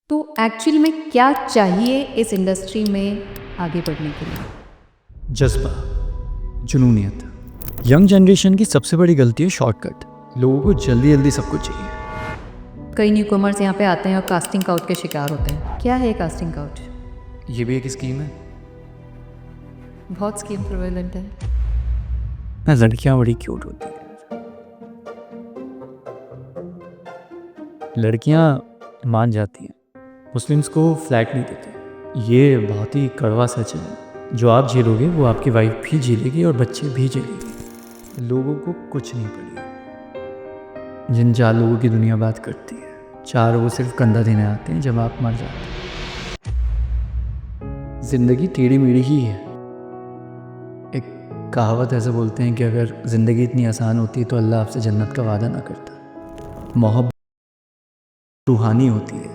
तो एक्चुअल में क्या चाहिए इस इंडस्ट्री में आगे बढ़ने के लिए? जज्बा, जुनूनियत। यंग जनरेशन की सबसे बड़ी गलती है शॉर्टकट। लोगों को जल्दी जल्दी सब कुछ चाहिए। कई न्यू कमर्स यहाँ पे आते हैं और कास्टिंग काउट के शिकार होते हैं। क्या है कास्टिंग काउट? ये भी एक स्कीम है। बहुत स्कीम प्रिवेलेंट है। ना लड़कियाँ बड़ी क्यूट होती हैं। लड़कियाँ मान जाती हैं, मुस्लिम्स को फ्लैट नहीं देते। ये बहुत ही कड़वा सच है। जो आप झेलोगे वो आपकी वाइफ भी झेलेगी और बच्चे भी झेलेंगे। लोगों को कुछ नहीं पड़ेगा। जिन 4 लोगों की दुनिया बात करती है, 4 वो सिर्फ कंधा देने आते हैं जब आप मर जाते हैं। जिंदगी टेढ़ी मेढ़ी ही है। एक कहावत ऐसे बोलते हैं कि अगर ज़िंदगी इतनी आसान होती तो अल्लाह आपसे जन्नत का वादा ना करता। मोहब्बत रूहानी होती है,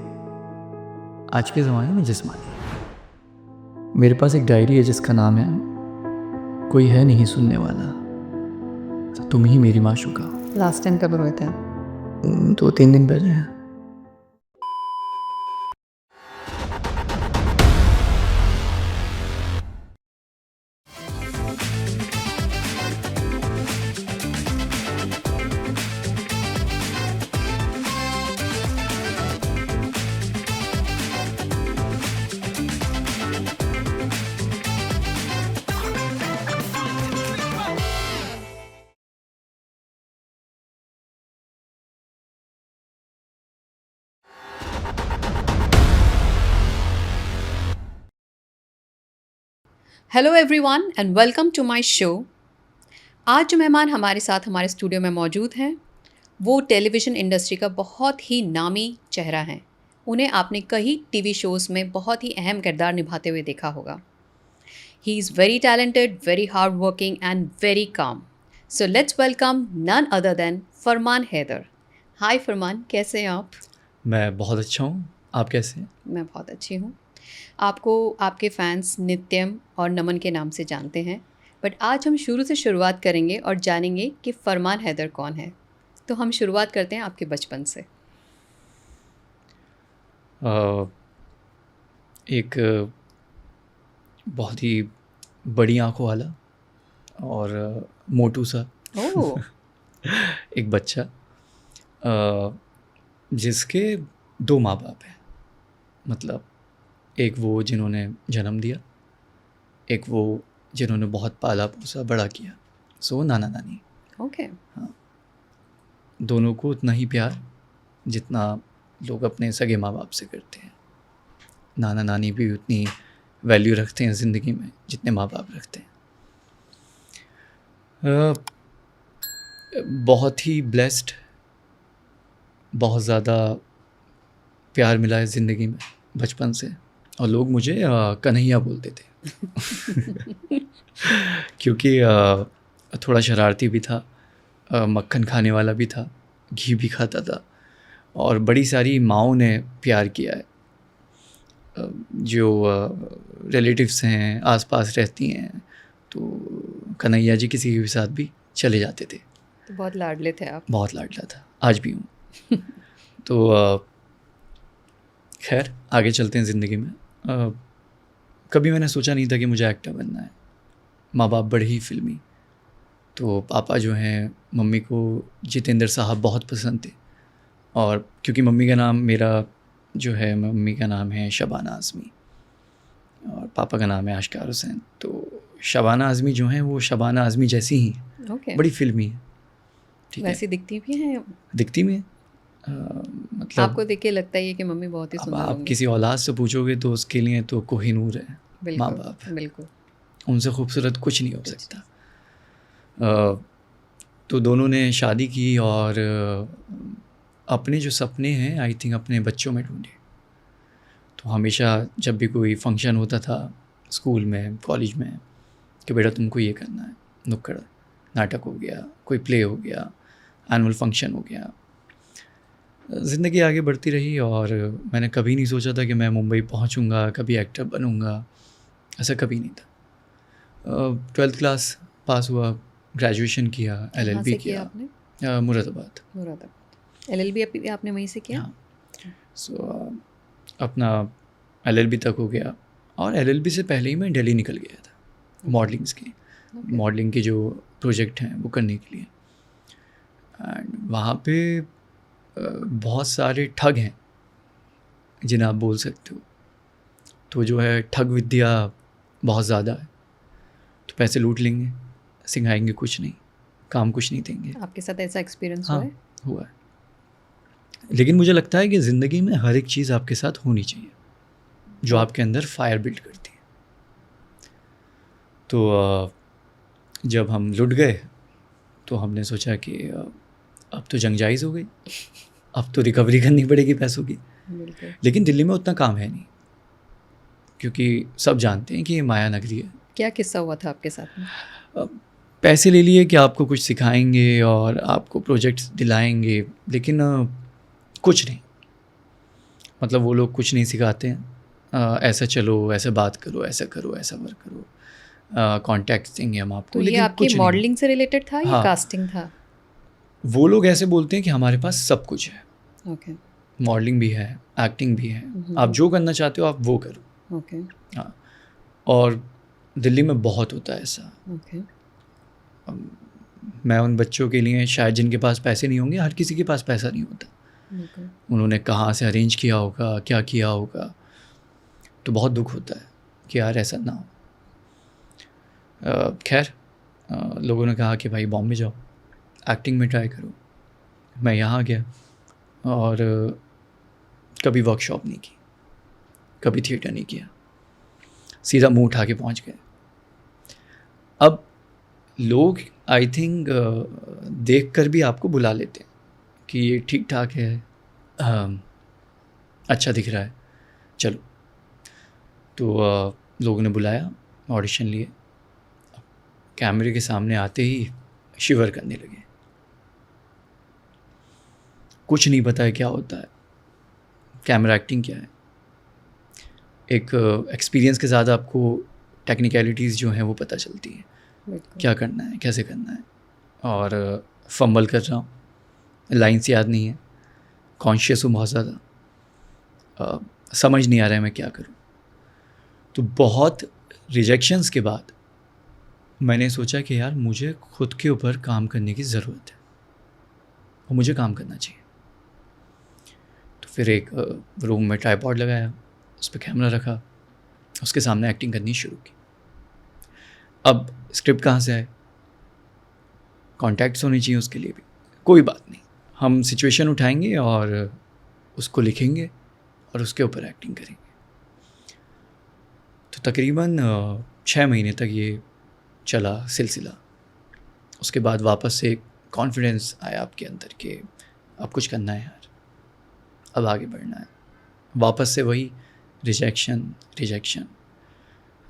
आज के ज़माने में जिस्मानी। मेरे पास एक डायरी है जिसका नाम है कोई है नहीं सुनने वाला, तो तुम ही मेरी माशूका। लास्ट टाइम कब रोए थे? 2-3 दिन पहले हैं। Hello everyone and welcome to my show. आज जो मेहमान हमारे साथ हमारे स्टूडियो में मौजूद हैं वो टेलीविज़न इंडस्ट्री का बहुत ही नामी चेहरा हैं। उन्हें आपने कई टीवी शोज़ में बहुत ही अहम किरदार निभाते हुए देखा होगा। He is very talented, very hard working and very calm. So let's welcome none other than Farman Haider. Hi Farman, कैसे हैं आप? मैं बहुत अच्छा हूँ, आप कैसे हैं? मैं बहुत अच्छी हूँ। आपको आपके फैंस नित्यम और नमन के नाम से जानते हैं, बट आज हम शुरू से शुरुआत करेंगे और जानेंगे कि फरमान हैदर कौन है। तो हम शुरुआत करते हैं आपके बचपन से। एक बहुत ही बड़ी आंखों वाला और मोटू सा ओह, एक बच्चा, जिसके 2 माँ बाप हैं। मतलब एक वो जिन्होंने जन्म दिया, एक वो जिन्होंने बहुत पाला पोसा बड़ा किया। सो नाना नानी। ओके। हाँ, दोनों को उतना ही प्यार जितना लोग अपने सगे माँ बाप से करते हैं। नाना नानी भी उतनी वैल्यू रखते हैं ज़िंदगी में जितने माँ बाप रखते हैं। बहुत ही ब्लेस्ड, बहुत ज़्यादा प्यार मिला है ज़िंदगी में बचपन से। और लोग मुझे कन्हैया बोलते थे क्योंकि थोड़ा शरारती भी था, मक्खन खाने वाला भी था, घी भी खाता था और बड़ी सारी माँओं ने प्यार किया है। जो रिलेटिव्स हैं, आसपास रहती हैं, तो कन्हैया जी किसी के भी साथ भी चले जाते थे। तो बहुत लाडले थे आप। बहुत लाडला था, आज भी हूँ। तो खैर आगे चलते हैं ज़िंदगी में। कभी मैंने सोचा नहीं था कि मुझे एक्टर बनना है। माँ बाप बड़े ही फिल्मी, तो पापा जो हैं, मम्मी को जितेंद्र साहब बहुत पसंद थे। और क्योंकि मम्मी का नाम मेरा जो है, मम्मी का नाम है शबाना आज़मी और पापा का नाम है आश्कार हुसैन, तो शबाना आज़मी जो हैं वो शबाना आज़मी जैसी ही हैं। ओके। बड़ी फिल्मी है, ठीक है। वैसी दिखती भी हैं? दिखती में मतलब आपको देख के लगता ही है कि मम्मी बहुत ही अब सुंदर आप होंगी। किसी औलाद से पूछोगे तो उसके लिए तो कोहिनूर है माँ बिल्कुल बाप। बिल्कुल। उनसे खूबसूरत कुछ नहीं हो कुछ सकता। तो दोनों ने शादी की और अपने जो सपने हैं आई थिंक अपने बच्चों में ढूंढे। तो हमेशा जब भी कोई फंक्शन होता था स्कूल में, कॉलेज में, कि बेटा तुमको ये करना है, नुक्कड़ नाटक हो गया, कोई प्ले हो गया, एनुअल फंक्शन हो गया। ज़िंदगी आगे बढ़ती रही और मैंने कभी नहीं सोचा था कि मैं मुंबई पहुंचूंगा, कभी एक्टर बनूंगा, ऐसा कभी नहीं था। 12th क्लास पास हुआ, ग्रेजुएशन किया, कहाँ LLB से किया किया, आपने? मुरादाबाद। मुरादाबाद। LLB आपने वहीं से किया? हाँ। सो अपना LLB तक हो गया, और LLB से पहले ही मैं दिल्ली निकल गया था मॉडलिंग्स की, मॉडलिंग के जो प्रोजेक्ट हैं वो करने के लिए। एंड वहाँ पे बहुत सारे ठग हैं जिन्हें आप बोल सकते हो। तो जो है ठग विद्या बहुत ज़्यादा है, तो पैसे लूट लेंगे, सिखाएंगे कुछ नहीं, काम कुछ नहीं देंगे। आपके साथ ऐसा एक्सपीरियंस हाँ हुआ है? हुआ है। लेकिन मुझे लगता है कि ज़िंदगी में हर एक चीज़ आपके साथ होनी चाहिए जो आपके अंदर फायर बिल्ड करती है। तो जब हम लुट गए तो हमने सोचा कि अब तो जंग जायज़ हो गई, अब तो रिकवरी करनी पड़ेगी पैसों की। बिल्कुल। लेकिन दिल्ली में उतना काम है नहीं, क्योंकि सब जानते हैं कि ये माया नगरी है। क्या किस्सा हुआ था आपके साथ में? पैसे ले लिए कि आपको कुछ सिखाएंगे और आपको प्रोजेक्ट्स दिलाएंगे, लेकिन कुछ नहीं, मतलब वो लोग कुछ नहीं सिखाते हैं। ऐसा चलो, ऐसा बात करो, ऐसा करो, ऐसा वर्क करो, कॉन्टैक्ट्स देंगे हम आपको, तो ये लेकिन आपकी कुछ नहीं। मॉडलिंग से रिलेटेड था या हाँ। कास्टिंग था? वो लोग ऐसे बोलते हैं कि हमारे पास सब कुछ है, ओके मॉडलिंग भी है, एक्टिंग भी है, आप जो करना चाहते हो आप वो करो। ओके हाँ, और दिल्ली में बहुत होता है ऐसा। ओके। मैं उन बच्चों के लिए शायद जिनके पास पैसे नहीं होंगे, हर किसी के पास पैसा नहीं होता, बिल्कुल। उन्होंने कहाँ से अरेंज किया होगा, क्या किया होगा, तो बहुत दुख होता है कि यार ऐसा ना हो। खैर, लोगों ने कहा कि भाई बॉम्बे जाओ, एक्टिंग में ट्राई करो। मैं यहाँ गया और कभी वर्कशॉप नहीं की, कभी थिएटर नहीं किया, सीधा मुंह उठा के पहुँच गए। अब लोग आई थिंक देख कर भी आपको बुला लेते हैं कि ये ठीक ठाक है, अच्छा दिख रहा है, चलो। तो लोगों ने बुलाया, ऑडिशन लिए, कैमरे के सामने आते ही शिवर करने लगे। कुछ नहीं पता है क्या होता है, कैमरा एक्टिंग क्या है। एक एक्सपीरियंस के साथ आपको टेक्निकलिटीज़ जो हैं वो पता चलती है, क्या करना है, कैसे करना है। और फंबल कर रहा हूँ, लाइन्स याद नहीं है, कॉन्शियस हूँ बहुत ज़्यादा, समझ नहीं आ रहा है मैं क्या करूँ। तो बहुत रिजेक्शंस के बाद मैंने सोचा कि यार मुझे खुद के ऊपर काम करने की ज़रूरत है और मुझे काम करना चाहिए। तो फिर एक रूम में ट्राइपॉड लगाया, उस पर कैमरा रखा, उसके सामने एक्टिंग करनी शुरू की। अब स्क्रिप्ट कहाँ से आए, कॉन्टैक्ट्स होने चाहिए उसके लिए भी, कोई बात नहीं, हम सिचुएशन उठाएंगे और उसको लिखेंगे और उसके ऊपर एक्टिंग करेंगे। तो तकरीबन 6 महीने तक ये चला सिलसिला। उसके बाद वापस से कॉन्फिडेंस आया आपके अंदर कि अब कुछ करना है यार, अब आगे बढ़ना है। वापस से वही रिजेक्शन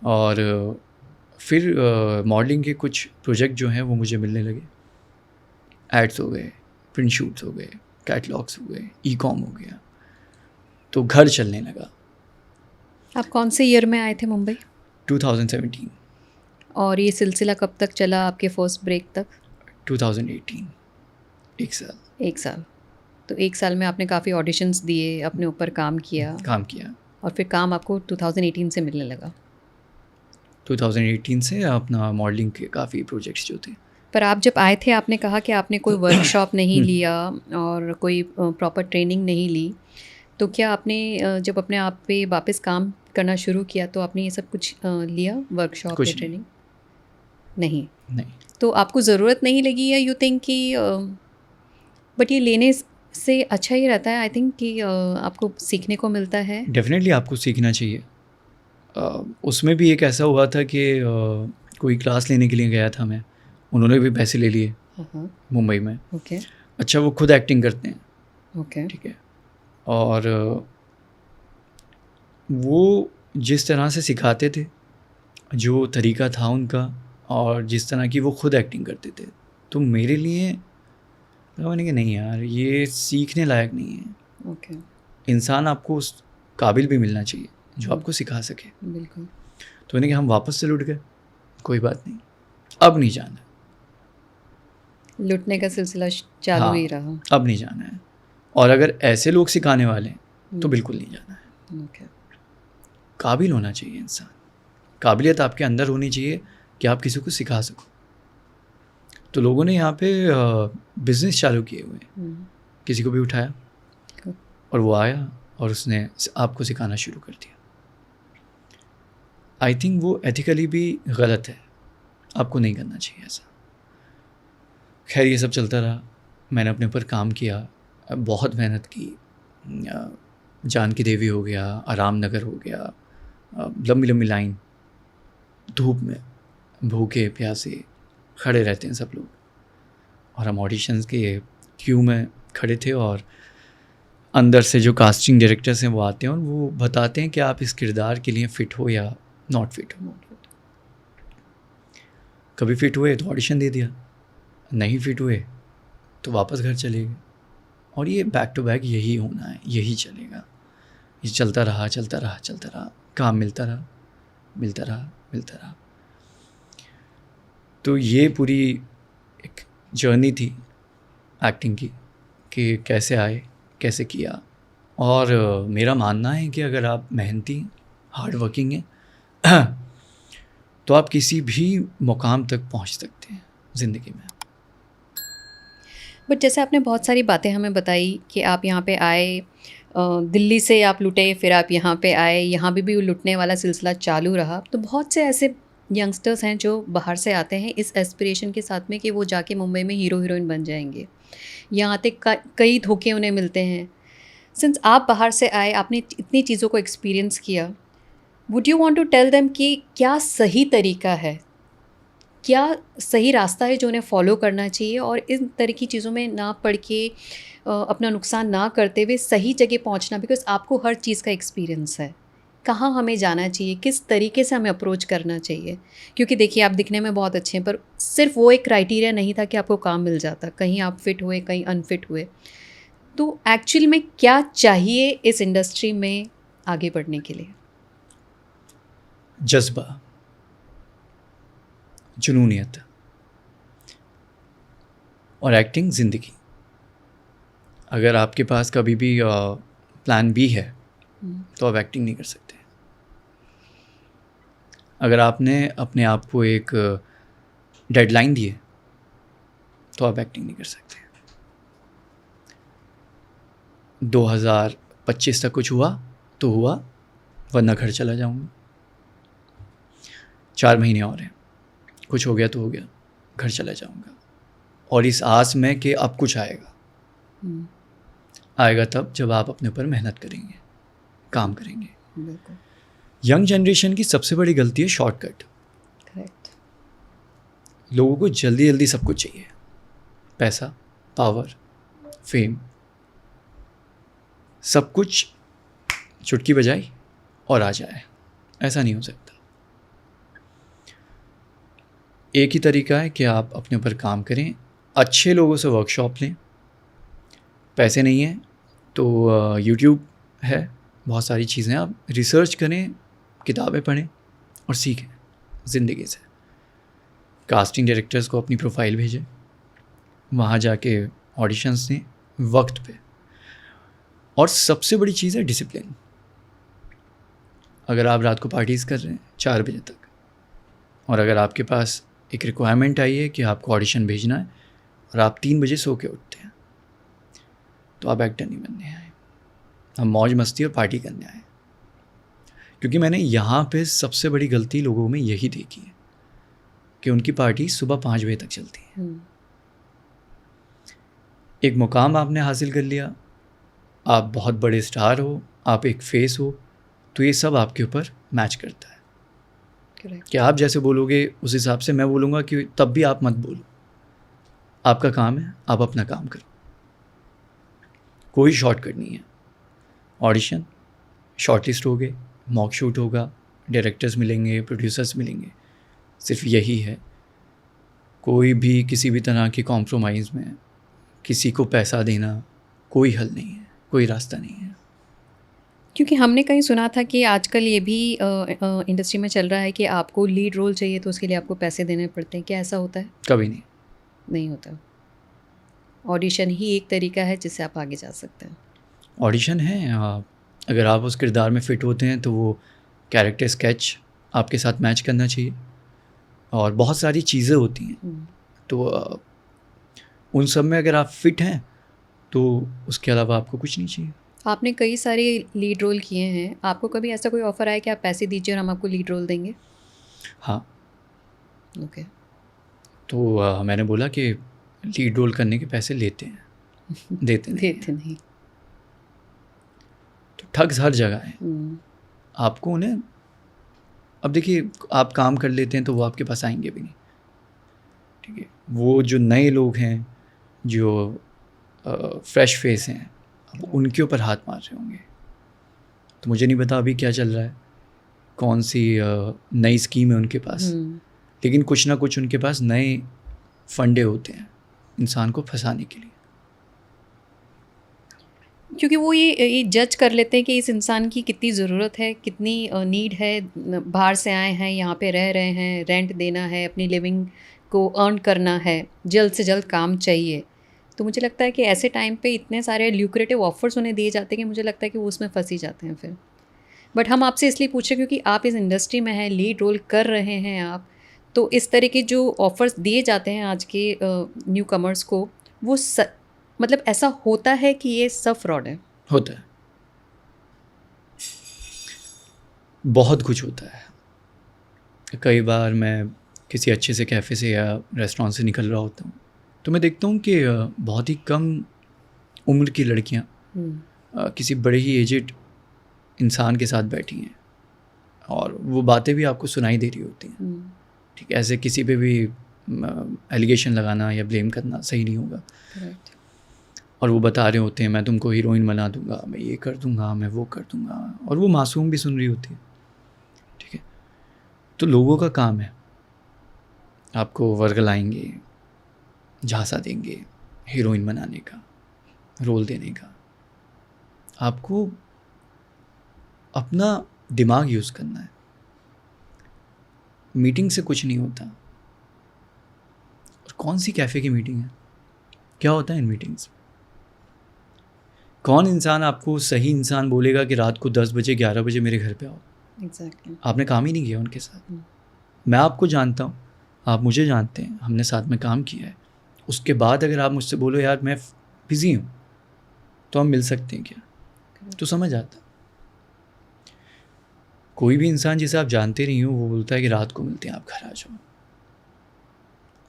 और फिर मॉडलिंग के कुछ प्रोजेक्ट जो हैं वो मुझे मिलने लगे। एड्स हो गए, प्रिंट शूट्स हो गए, कैटलॉग्स हो गए, ई-कॉम हो गया, तो घर चलने लगा। आप कौन से ईयर में आए थे मुंबई? 2017। और ये सिलसिला कब तक चला आपके फर्स्ट ब्रेक तक? 2018, 1 साल। 1 साल। तो 1 साल में आपने काफ़ी ऑडिशंस दिए, अपने ऊपर काम किया, और फिर काम आपको 2018 से मिलने लगा। 2018 से अपना मॉडलिंग के काफ़ी प्रोजेक्ट्स जो थे। पर आप जब आए थे आपने कहा कि आपने कोई वर्कशॉप नहीं लिया और कोई प्रॉपर ट्रेनिंग नहीं ली, तो क्या आपने जब अपने आप पे वापस काम करना शुरू किया तो आपने ये सब कुछ लिया, वर्कशॉप या ट्रेनिंग? नहीं। तो आपको ज़रूरत नहीं लगी, या यू थिंक कि बट ये लेने से अच्छा ही रहता है? आई थिंक कि आपको सीखने को मिलता है। डेफिनेटली आपको सीखना चाहिए। उसमें भी एक ऐसा हुआ था कि कोई क्लास लेने के लिए गया था मैं, उन्होंने भी पैसे ले लिए मुंबई में। ओके। अच्छा, वो खुद एक्टिंग करते हैं। ओके। ठीक है। और वो जिस तरह से सिखाते थे, जो तरीका था उनका, और जिस तरह की वो खुद एक्टिंग करते थे, तो मेरे लिए मैंने कहा नहीं यार, ये सीखने लायक नहीं है। ओके। इंसान आपको उस काबिल भी मिलना चाहिए जो आपको सिखा सके। बिल्कुल। तो मैंने कहा हम वापस से लुट गए, कोई बात नहीं, अब नहीं जाना। लुटने का सिलसिला चालू ही रहा। अब नहीं जाना है, और अगर ऐसे लोग सिखाने वाले हैं तो बिल्कुल नहीं जाना है। ओके। काबिल होना चाहिए इंसान, काबिलियत आपके अंदर होनी चाहिए कि आप किसी को सिखा सको। तो लोगों ने यहाँ पे बिजनेस चालू किए हुए हैं, किसी को भी उठाया Good. और वो आया और उसने आपको सिखाना शुरू कर दिया। आई थिंक वो एथिकली भी गलत है, आपको नहीं करना चाहिए ऐसा। खैर ये सब चलता रहा, मैंने अपने ऊपर काम किया, बहुत मेहनत की। जानकी देवी हो गया, आराम नगर हो गया, लंबी लंबी लाइन, धूप में भूखे प्यासे खड़े रहते हैं सब लोग, और हम ऑडिशंस के क्यू में खड़े थे और अंदर से जो कास्टिंग डायरेक्टर्स हैं वो आते हैं और वो बताते हैं कि आप इस किरदार के लिए फ़िट हो या नॉट फिट हो। कभी फिट हुए तो ऑडिशन दे दिया, नहीं फिट हुए तो वापस घर चले गए। और ये बैक टू बैक यही होना है, यही चलेगा। ये चलता रहा चलता रहा चलता रहा, काम मिलता रहा मिलता रहा मिलता रहा। तो ये पूरी एक जर्नी थी एक्टिंग की कि कैसे आए, कैसे किया। और मेरा मानना है कि अगर आप मेहनती, हार्ड वर्किंग हैं तो आप किसी भी मुकाम तक पहुंच सकते हैं ज़िंदगी में। बट जैसे आपने बहुत सारी बातें हमें बताई कि आप यहाँ पे आए, दिल्ली से आप लुटे, फिर आप यहाँ पे आए, यहाँ भी लुटने वाला सिलसिला चालू रहा। तो बहुत से ऐसे यंगस्टर्स हैं जो बाहर से आते हैं इस एस्पिरेशन के साथ में कि वो जाके मुंबई में हीरो हीरोइन बन जाएंगे। यहाँ आते कई धोखे उन्हें मिलते हैं। सिंस आप बाहर से आए, आपने इतनी चीज़ों को एक्सपीरियंस किया, would you want to tell them कि क्या सही तरीका है, क्या सही रास्ता है जो उन्हें फॉलो करना चाहिए, और इन तरह की चीज़ों में ना पड़ के अपना नुकसान ना करते हुए सही जगह पहुंचना, बिकॉज आपको हर चीज़ का एक्सपीरियंस है, कहाँ हमें जाना चाहिए, किस तरीके से हमें अप्रोच करना चाहिए। क्योंकि देखिए आप दिखने में बहुत अच्छे हैं, पर सिर्फ वो एक क्राइटेरिया नहीं था कि आपको काम मिल जाता, कहीं आप फिट हुए कहीं अनफिट हुए। तो एक्चुअल में क्या चाहिए इस इंडस्ट्री में आगे बढ़ने के लिए? जज्बा, जुनूनियत और एक्टिंग ज़िंदगी। अगर आपके पास कभी भी प्लान बी है तो आप एक्टिंग नहीं कर सकते। अगर आपने अपने आप को एक डेडलाइन दी है तो आप एक्टिंग नहीं कर सकते। 2025 तक कुछ हुआ तो हुआ, वरना घर चला जाऊंगा। 4 महीने और हैं, कुछ हो गया तो हो गया, घर चला जाऊंगा। और इस आस में कि अब कुछ आएगा। आएगा तब जब आप अपने ऊपर मेहनत करेंगे, काम करेंगे। बिल्कुल। यंग जनरेशन की सबसे बड़ी गलती है शॉर्टकट। करेक्ट। लोगों को जल्दी जल्दी सब कुछ चाहिए, पैसा, पावर, फेम, सब कुछ चुटकी बजाई और आ जाए। ऐसा नहीं हो सकता। एक ही तरीका है कि आप अपने ऊपर काम करें, अच्छे लोगों से वर्कशॉप लें। पैसे नहीं हैं तो यूट्यूब है, बहुत सारी चीज़ें, आप रिसर्च करें, किताबें पढ़ें और सीखें ज़िंदगी से। कास्टिंग डायरेक्टर्स को अपनी प्रोफाइल भेजें, वहाँ जाके ऑडिशंस दें वक्त पे। और सबसे बड़ी चीज़ है डिसिप्लिन। अगर आप रात को पार्टीज़ कर रहे हैं 4 बजे तक, और अगर आपके पास एक रिक्वायरमेंट आई है कि आपको ऑडिशन भेजना है और आप 3 बजे सो के उठते हैं, तो आप एक्टर नहीं बनने आए, हम मौज मस्ती और पार्टी करने आए। क्योंकि मैंने यहाँ पे सबसे बड़ी गलती लोगों में यही देखी है कि उनकी पार्टी सुबह 5 बजे तक चलती है। एक मुकाम आपने हासिल कर लिया, आप बहुत बड़े स्टार हो, आप एक फेस हो, तो ये सब आपके ऊपर मैच करता है। कि आप जैसे बोलोगे उस हिसाब से मैं बोलूँगा, कि तब भी आप मत बोलो। आपका काम है, आप अपना काम करो, कोई शॉर्टकट नहीं है। ऑडिशन, शॉर्टलिस्ट हो गए, मॉक शूट होगा, डायरेक्टर्स मिलेंगे, प्रोड्यूसर्स मिलेंगे, सिर्फ यही है। कोई भी किसी भी तरह की कॉम्प्रोमाइज़ में किसी को पैसा देना कोई हल नहीं है, कोई रास्ता नहीं है। क्योंकि हमने कहीं सुना था कि आजकल ये भी इंडस्ट्री में चल रहा है कि आपको लीड रोल चाहिए तो उसके लिए आपको पैसे देने पड़ते हैं। क्या ऐसा होता है? कभी नहीं, नहीं होता। ऑडिशन ही एक तरीका है जिससे आप आगे जा सकते हैं। ऑडिशन है, अगर आप उस किरदार में फ़िट होते हैं तो वो कैरेक्टर स्केच आपके साथ मैच करना चाहिए, और बहुत सारी चीज़ें होती हैं, तो उन सब में अगर आप फिट हैं तो उसके अलावा आपको कुछ नहीं चाहिए। आपने कई सारे लीड रोल किए हैं, आपको कभी ऐसा कोई ऑफ़र आया कि आप पैसे दीजिए और हम आपको लीड रोल देंगे? हाँ, ओके। तो मैंने बोला कि लीड रोल करने के पैसे लेते हैं, देते नहीं हैं। देते नहीं। तो ठग्स हर जगह हैं, हुँ, आपको उन्हें, अब देखिए आप काम कर लेते हैं तो वो आपके पास आएंगे भी नहीं, ठीक है। वो जो नए लोग हैं, जो फ्रेश फेस हैं, अब उनके ऊपर हाथ मार रहे होंगे। तो मुझे नहीं पता अभी क्या चल रहा है, कौन सी नई स्कीम है उनके पास, लेकिन कुछ ना कुछ उनके पास नए फंडे होते हैं इंसान को फंसाने के लिए। क्योंकि वो ये जज कर लेते हैं कि इस इंसान की कितनी ज़रूरत है, कितनी नीड है, बाहर से आए हैं, यहाँ पे रह रहे हैं, रेंट देना है, अपनी लिविंग को अर्न करना है, जल्द से जल्द काम चाहिए। तो मुझे लगता है कि ऐसे टाइम पे इतने सारे ल्यूक्रेटिव ऑफर्स उन्हें दिए जाते हैं कि मुझे लगता है कि वो उसमें फंस ही जाते हैं फिर। बट हम आपसे इसलिए पूछ रहे हैं क्योंकि आप इस इंडस्ट्री में हैं, लीड रोल कर रहे हैं आप, तो इस तरह के जो ऑफर्स दिए जाते हैं आज के न्यू कमर्स को, वो मतलब ऐसा होता है कि ये सब फ्रॉड है? होता है, बहुत कुछ होता है। कई बार मैं किसी अच्छे से कैफ़े से या रेस्टोरेंट से निकल रहा होता हूँ तो मैं देखता हूँ कि बहुत ही कम उम्र की लड़कियाँ किसी बड़े ही एजेड इंसान के साथ बैठी हैं, और वो बातें भी आपको सुनाई दे रही होती हैं, ठीक है। ऐसे किसी पे भी एलिगेशन लगाना या ब्लेम करना सही नहीं होगा। Correct. और वो बता रहे होते हैं मैं तुमको हीरोइन बना दूंगा, मैं ये कर दूंगा, मैं वो कर दूंगा, और वो मासूम भी सुन रही होती है, ठीक है। तो लोगों का काम है आपको वर्गलाएंगे, झांसा देंगे, हीरोइन बनाने का, रोल देने का। आपको अपना दिमाग यूज़ करना है। मीटिंग से कुछ नहीं होता। और कौन सी कैफ़े की मीटिंग है, क्या होता है इन मीटिंग्स? कौन इंसान आपको सही इंसान बोलेगा कि रात को 10 बजे 11 बजे मेरे घर पे आओ? Exactly. आपने काम ही नहीं किया उनके साथ। मैं आपको जानता हूँ, आप मुझे जानते हैं, हमने साथ में काम किया है। उसके बाद अगर आप मुझसे बोलो यार मैं बिज़ी हूँ, तो हम मिल सकते हैं क्या? तो समझ आता। कोई भी इंसान जिसे आप जानते नहीं हो वो बोलता है कि रात को मिलते हैं, आप घर आ जाओ।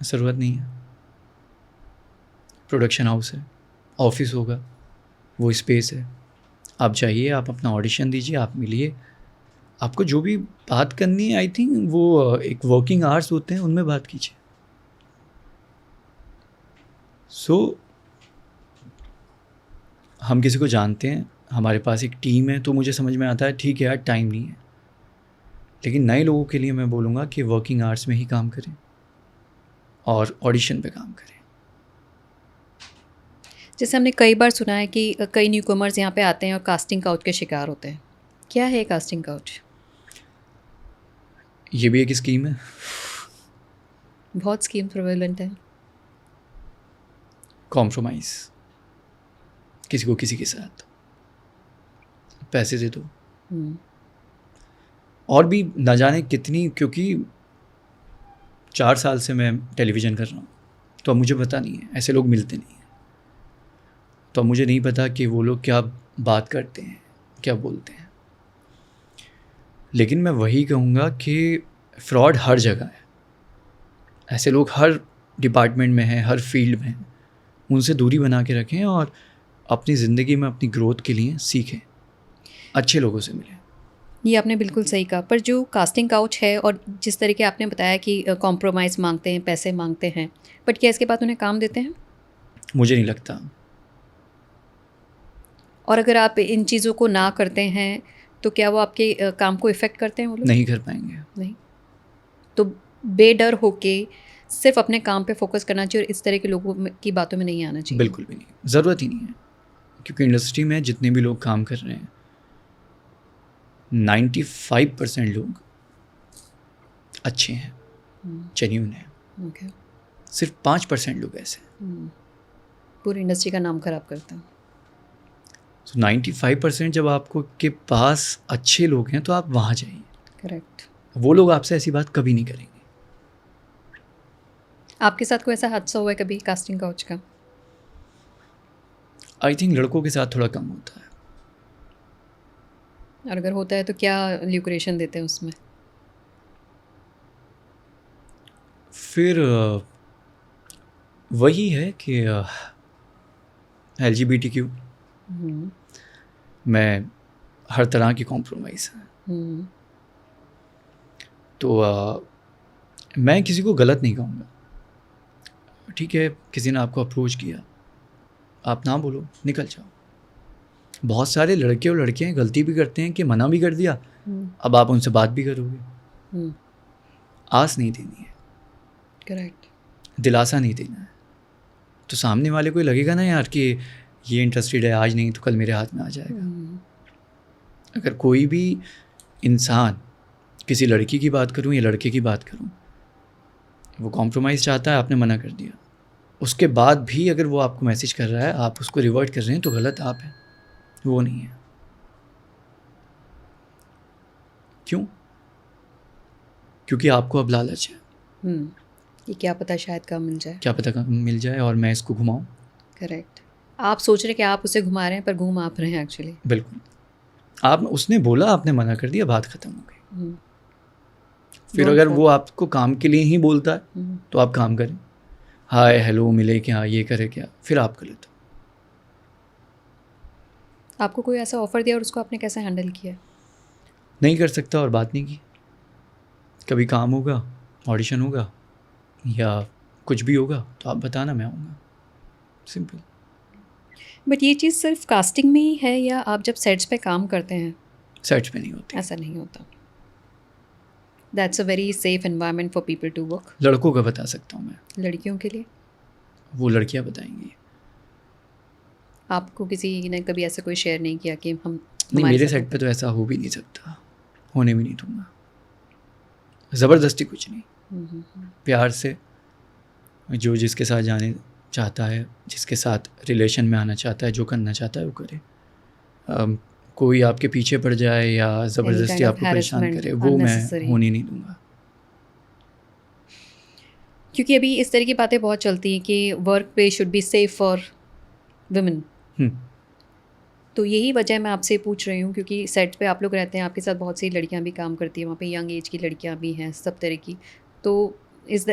ज़रूरत नहीं है। प्रोडक्शन हाउस है, ऑफिस होगा, वो स्पेस है, आप जाइए, आप अपना ऑडिशन दीजिए, आप मिलिए, आपको जो भी बात करनी है, आई थिंक वो एक वर्किंग आवर्स होते हैं उनमें बात कीजिए। सो हम किसी को जानते हैं, हमारे पास एक टीम है, तो मुझे समझ में आता है ठीक है यार टाइम नहीं है। लेकिन नए लोगों के लिए मैं बोलूँगा कि वर्किंग आवर्स में ही काम करें और ऑडिशन पे काम करें। जैसे हमने कई बार सुना है कि कई न्यू कमर्स यहाँ पे आते हैं और कास्टिंग काउच के शिकार होते हैं। क्या है कास्टिंग काउच? ये भी एक स्कीम है। बहुत स्कीम प्रेवलेंट है। कॉम्प्रोमाइज़, किसी को किसी के साथ पैसे दे दो, और भी ना जाने कितनी, क्योंकि 4 साल से मैं टेलीविज़न कर रहा हूँ, तो अब मुझे पता नहीं है, ऐसे लोग मिलते नहीं हैं, तो अब मुझे नहीं पता कि वो लोग क्या बात करते हैं, क्या बोलते हैं। लेकिन मैं वही कहूँगा कि फ्रॉड हर जगह है, ऐसे लोग हर डिपार्टमेंट में हैं, हर फील्ड में हैं। उनसे दूरी बना के रखें और अपनी ज़िंदगी में अपनी ग्रोथ के लिए सीखें, अच्छे लोगों से मिलें। ये आपने बिल्कुल सही कहा। पर जो कास्टिंग काउच है और जिस तरीके आपने बताया कि कॉम्प्रोमाइज़ मांगते हैं, पैसे मांगते हैं, बट क्या इसके बाद उन्हें काम देते हैं? मुझे नहीं लगता। और अगर आप इन चीज़ों को ना करते हैं तो क्या वो आपके काम को इफ़ेक्ट करते हैं वो लोग? नहीं कर पाएंगे। नहीं। तो बेडर होके सिर्फ अपने काम पे फोकस करना चाहिए और इस तरह के लोगों की बातों में नहीं आना चाहिए। बिल्कुल भी नहीं, ज़रूरत ही नहीं है। क्योंकि इंडस्ट्री में जितने भी लोग काम कर रहे हैं 95% लोग अच्छे हैं, जेन्युइन हैं। ओके। सिर्फ 5% लोग ऐसे हैं। पूरी इंडस्ट्री का नाम खराब करते हैं। सो 95% जब आपको के पास अच्छे लोग हैं तो आप वहाँ जाइए, करेक्ट। वो लोग आपसे ऐसी बात कभी नहीं करेंगे। आपके साथ कोई ऐसा हादसा हुआ है कभी कास्टिंग काउच का? आई थिंक लड़कों के साथ थोड़ा कम होता है। और अगर होता है तो क्या ल्यूक्रेशन देते हैं उसमें? फिर वही है कि LGBTQ हम्म, में हर तरह की कॉम्प्रोमाइज़ है। हम्म, तो मैं किसी को गलत नहीं कहूँगा, ठीक है, किसी ने आपको अप्रोच किया, आप ना बोलो, निकल जाओ। बहुत सारे लड़के और लड़कियाँ गलती भी करते हैं कि मना भी कर दिया, अब आप उनसे बात भी करोगे। आस नहीं देनी है, करेक्ट। दिलासा नहीं देना है, तो सामने वाले को ही लगेगा ना यार कि ये इंटरेस्टेड है, आज नहीं तो कल मेरे हाथ में आ जाएगा। अगर कोई भी इंसान, किसी लड़की की बात करूं या लड़के की बात करूं, वो कॉम्प्रोमाइज़ चाहता है, आपने मना कर दिया, उसके बाद भी अगर वो आपको मैसेज कर रहा है, आप उसको रिवर्ट कर रहे हैं, तो गलत आप हैं, वो नहीं है। क्यों? क्योंकि आपको अब लालच है कि क्या पता शायद काम मिल जाए। क्या पता मिल जाए और मैं इसको घुमाऊं। करेक्ट। आप सोच रहे कि आप उसे घुमा रहे हैं पर घूम आप रहे हैं एक्चुअली। बिल्कुल, आप उसने बोला, आपने मना कर दिया, बात ख़त्म हो गई। फिर Don't अगर fall. वो आपको काम के लिए ही बोलता है तो आप काम करें, हाय हेलो मिले क्या, ये करे क्या, फिर आप गलत हो। आपको कोई ऐसा ऑफर दिया और उसको आपने कैसे हैंडल किया? नहीं कर सकता और बात नहीं की। कभी काम होगा, ऑडिशन होगा या कुछ भी होगा तो आप बताना, मैं आऊँगा, सिंपल। बट ये चीज़ सिर्फ कास्टिंग में ही है या आप जब सेट्स पे काम करते हैं? सेट्स पे नहीं होती, ऐसा नहीं होता। That's a very safe environment for people to work. लड़कों का बता सकता हूँ मैं, लड़कियों के लिए वो लड़कियाँ बताएंगी। आपको किसी ने कभी ऐसा कोई शेयर नहीं किया कि हम नहीं, हमारे मेरे साथ सेट पे तो ऐसा हो भी नहीं सकता, होने भी नहीं दूंगा। ज़बरदस्ती कुछ नहीं, प्यार से जो जिसके साथ जाने चाहता है, जिसके साथ रिलेशन में आना चाहता है, जो करना चाहता है वो करे। कोई आपके पीछे पड़ जाए या ज़बरदस्ती kind of आपको परेशान harassment, करे, वो मैं unnecessary. होने नहीं दूंगा। क्योंकि अभी इस तरह की बातें बहुत चलती हैं कि work place should be safe for women. तो यही वजह मैं आपसे पूछ रही हूँ क्योंकि सेट पे आप लोग रहते हैं, आपके साथ बहुत सी लड़कियाँ भी काम करती हैं, वहाँ पे यंग एज की लड़कियाँ भी हैं, सब तरह की। तो इस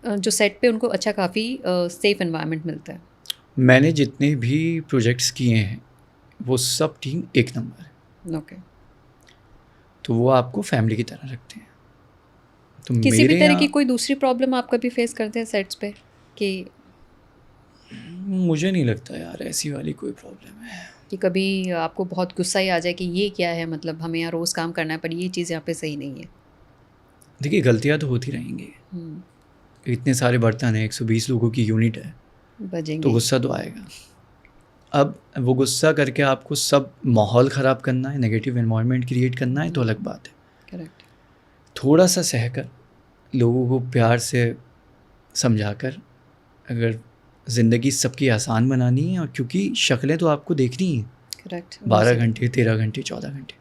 जो सेट पे उनको अच्छा काफ़ी सेफ एनवायरनमेंट मिलता है। मैंने जितने भी प्रोजेक्ट्स किए हैं वो सब टीम एक नंबर है, ओके। तो वो आपको फैमिली की तरह रखते हैं। तो किसी भी मेरे तरह की यहाँ कोई दूसरी प्रॉब्लम आप कभी फेस करते हैं सेट्स पे कि मुझे नहीं लगता यार ऐसी वाली कोई प्रॉब्लम है। कभी आपको बहुत गुस्सा ही आ जाए कि ये क्या है, मतलब हमें यहाँ रोज़ काम करना है पर ये चीज़ यहाँ पे सही नहीं है? देखिए, गलतियाँ तो होती रहेंगी, इतने सारे बर्तन हैं, 120 लोगों की यूनिट है, बजेंगे तो गुस्सा तो आएगा। अब वो गुस्सा करके आपको सब माहौल ख़राब करना है, नेगेटिव एनवायरनमेंट क्रिएट करना है तो अलग बात है। करेक्ट। थोड़ा सा सहकर, लोगों को प्यार से समझाकर, अगर ज़िंदगी सबकी आसान बनानी है, और क्योंकि शक्लें तो आपको देखनी ही, करेक्ट। 12 घंटे, 13 घंटे, 14 घंटे,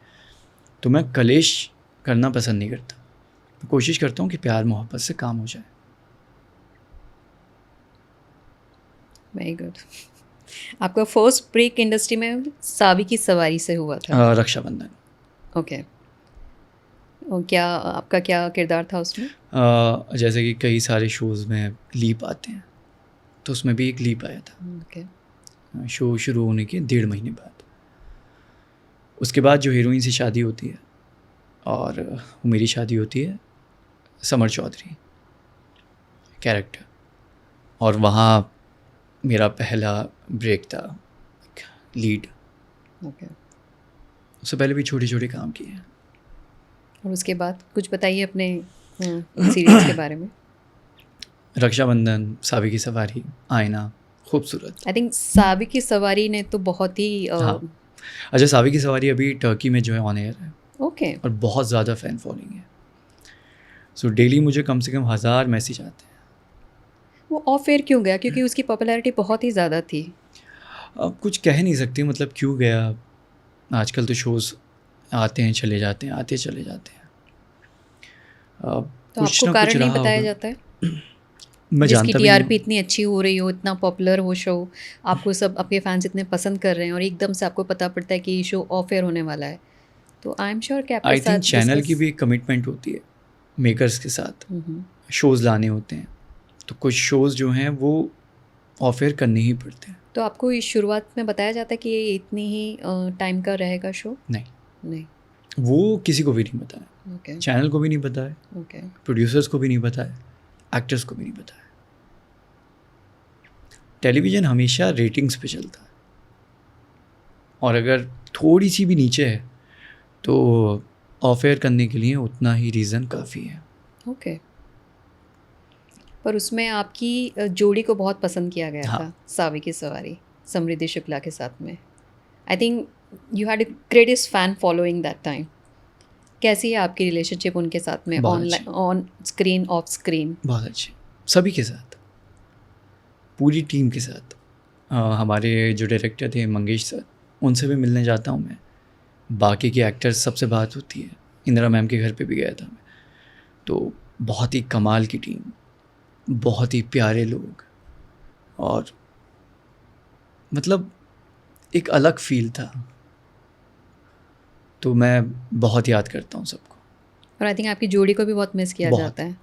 तो मैं कलेश करना पसंद नहीं करता। मैं कोशिश करता हूँ कि प्यार मोहब्बत से काम हो जाए। Very good. आपका फर्स्ट ब्रेक इंडस्ट्री में सावी की सवारी से हुआ था? रक्षाबंधन। ओके। और क्या आपका क्या किरदार था उसमें? जैसे कि कई सारे शोज़ में लीप आते हैं, तो उसमें भी एक लीप आया था। ओके। शो शुरू होने के 1.5 महीने बाद। उसके बाद जो हीरोइन से शादी होती है, और वो मेरी शादी होती है समर चौधरी कैरेक्टर, और वहाँ मेरा पहला ब्रेक था लीड। ओके। उससे पहले भी छोटे छोटे काम किए हैं। और उसके बाद कुछ बताइए अपने सीरीज के बारे में। रक्षाबंधन, सावी की सवारी, आईना, खूबसूरत। आई थिंक सावी की सवारी ने तो बहुत ही हाँ, अच्छा, सावी की सवारी अभी टर्की में जो है ऑन एयर है, ओके। और बहुत ज़्यादा फ़ैन फॉलोइंग है। सो डेली मुझे कम से कम 1000 मैसेज आते हैं। वो ऑफ एयर क्यों गया? क्योंकि उसकी पॉपुलैरिटी बहुत ही ज़्यादा थी। अब कुछ कह नहीं सकते, मतलब क्यों गया। आजकल तो शोज़ आते हैं चले जाते हैं, आते चले जाते हैं। तो कुछ आपको ना कुछ कारण नहीं रहा बताया होगा। जाता है मैं जिसकी जानता भी नहीं टीआरपी हूँ। इतनी अच्छी हो रही हो, इतना पॉपुलर हो शो, आपको सब आपके फैंस इतने पसंद कर रहे हैं और एकदम से आपको पता पड़ता है कि ये शो ऑफ एयर होने वाला है, तो आई एम श्योर कि आपके आई थिंक साथ चैनल की डिस्कस। भी कमिटमेंट होती है मेकर्स के साथ, शोज़ लाने होते हैं, तो कुछ शोज़ जो हैं वो ऑफ एयर करने ही पड़ते हैं। तो आपको इस शुरुआत में बताया जाता है कि ये इतनी ही टाइम का रहेगा शो? नहीं, नहीं। वो किसी को भी नहीं पता है, ओके। चैनल को भी नहीं पता है, ओके। प्रोड्यूसर्स को भी नहीं पता है, एक्टर्स को भी नहीं पता है। टेलीविज़न हमेशा रेटिंग्स पे चलता है, और अगर थोड़ी सी भी नीचे है तो ऑफ एयर करने के लिए उतना ही रीज़न काफ़ी है। ओके। पर उसमें आपकी जोड़ी को बहुत पसंद किया गया हाँ, था, सावी की सवारी समृद्धि शुक्ला के साथ में। आई think you had a greatest fan following that time. कैसी है आपकी रिलेशनशिप उनके साथ में, बहुत अच्छी, online, on screen, of screen? बहुत अच्छी, सभी के साथ, पूरी टीम के साथ। हमारे जो डायरेक्टर थे मंगेश सर, उनसे भी मिलने जाता हूँ मैं। बाकी के एक्टर्स सबसे बात होती है, इंदिरा मैम के घर पे भी गया था मैं। तो बहुत ही कमाल की टीम, बहुत ही प्यारे लोग, और मतलब एक अलग फ़ील था। तो मैं बहुत याद करता हूँ सबको। और आई थिंक आपकी जोड़ी को भी बहुत मिस किया बहुत। जाता है।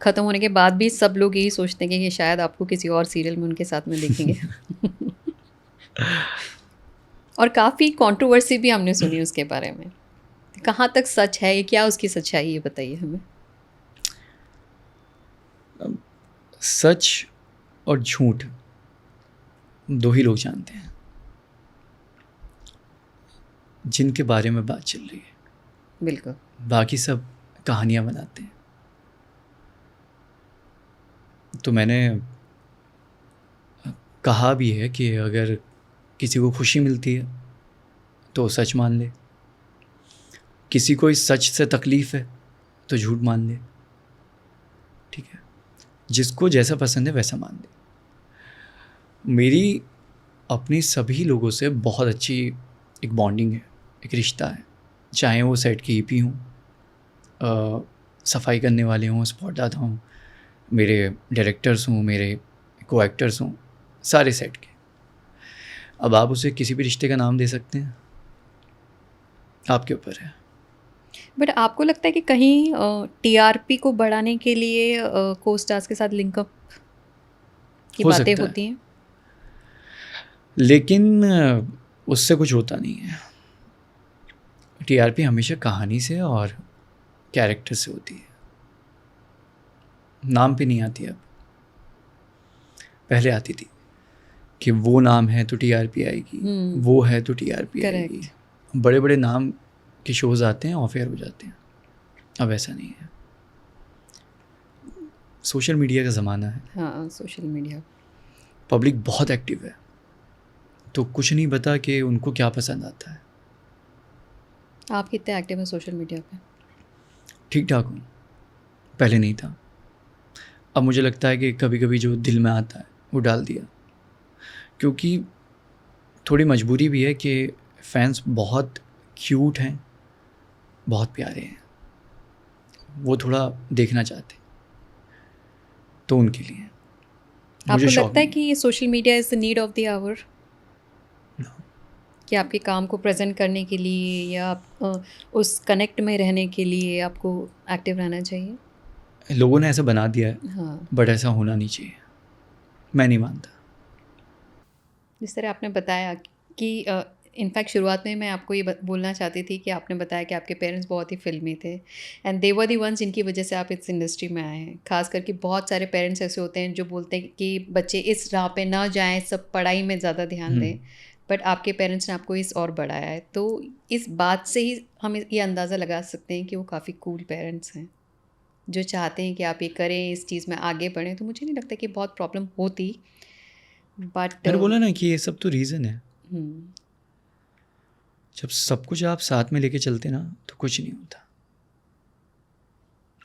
ख़त्म होने के बाद भी सब लोग यही सोचते हैं कि शायद आपको किसी और सीरियल में उनके साथ में देखेंगे। और काफ़ी कंट्रोवर्सी भी हमने सुनी उसके बारे में। कहाँ तक सच है, ये क्या उसकी सच्चाई है, ये बताइए हमें। सच और झूठ दो ही लोग जानते हैं, जिनके बारे में बात चल रही है। बिल्कुल। बाकी सब कहानियाँ बनाते हैं। तो मैंने कहा भी है कि अगर किसी को खुशी मिलती है तो सच मान ले, किसी को इस सच से तकलीफ़ है तो झूठ मान ले, ठीक है। जिसको जैसा पसंद है वैसा मान ले। मेरी अपने सभी लोगों से बहुत अच्छी एक बॉन्डिंग है, एक रिश्ता है, चाहे वो सेट की ईपी हों, सफाई करने वाले हों, स्पॉट दादा हों, मेरे डायरेक्टर्स हों, मेरे को एक्टर्स हों, सारे सेट के। अब आप उसे किसी भी रिश्ते का नाम दे सकते हैं, आपके ऊपर है। बट आपको लगता है कि कहीं टीआरपी को बढ़ाने के लिए को स्टार्स के साथ लिंकअप की हो बातें सकता है, होती हैं? लेकिन उससे कुछ होता नहीं है। टीआरपी हमेशा कहानी से और कैरेक्टर से होती है, नाम पे नहीं आती। अब पहले आती थी कि वो नाम है तो टीआरपी आएगी, वो है तो टीआरपी आएगी। करेक्ट। बड़े बड़े नाम के शोज़ आते हैं, ऑफ एयर हो जाते हैं। अब ऐसा नहीं है, सोशल मीडिया का ज़माना है, हाँ, सोशल मीडिया। पब्लिक बहुत एक्टिव है, तो कुछ नहीं पता कि उनको क्या पसंद आता है। आप कितने एक्टिव हैं सोशल मीडिया पे? ठीक ठाक हूँ, पहले नहीं था। अब मुझे लगता है कि कभी कभी जो दिल में आता है वो डाल दिया, क्योंकि थोड़ी मजबूरी भी है कि फैंस बहुत क्यूट हैं, बहुत प्यारे हैं, वो थोड़ा देखना चाहते हैं, तो उनके लिए मुझे आपको शौक लगता है नहीं कि ये social media is the need of the hour, है। कि आपके काम को प्रेजेंट करने के लिए या आप उस कनेक्ट में रहने के लिए आपको एक्टिव रहना चाहिए? लोगों ने ऐसा बना दिया है, हाँ। बट ऐसा होना नहीं चाहिए, मैं नहीं मानता। जिस तरह आपने बताया कि इनफैक्ट शुरुआत में मैं आपको ये बोलना चाहती थी कि आपने बताया कि आपके पेरेंट्स बहुत ही फिल्मी थे and they were the ones जिनकी वजह से आप इस इंडस्ट्री में आए हैं। खास करके बहुत सारे पेरेंट्स ऐसे होते हैं जो बोलते हैं कि बच्चे इस राह पे ना जाएं, सब पढ़ाई में ज़्यादा ध्यान दें, बट आपके पेरेंट्स ने आपको इस और बढ़ाया है। तो इस बात से ही हम ये अंदाज़ा लगा सकते हैं कि वो काफ़ी कूल पेरेंट्स हैं जो चाहते हैं कि आप ये करें, इस चीज़ में आगे बढ़ें। तो मुझे नहीं लगता कि बहुत प्रॉब्लम होती, बट मैंने बोला ना कि ये सब तो रीज़न है। जब सब कुछ आप साथ में लेके चलते ना तो कुछ नहीं होता,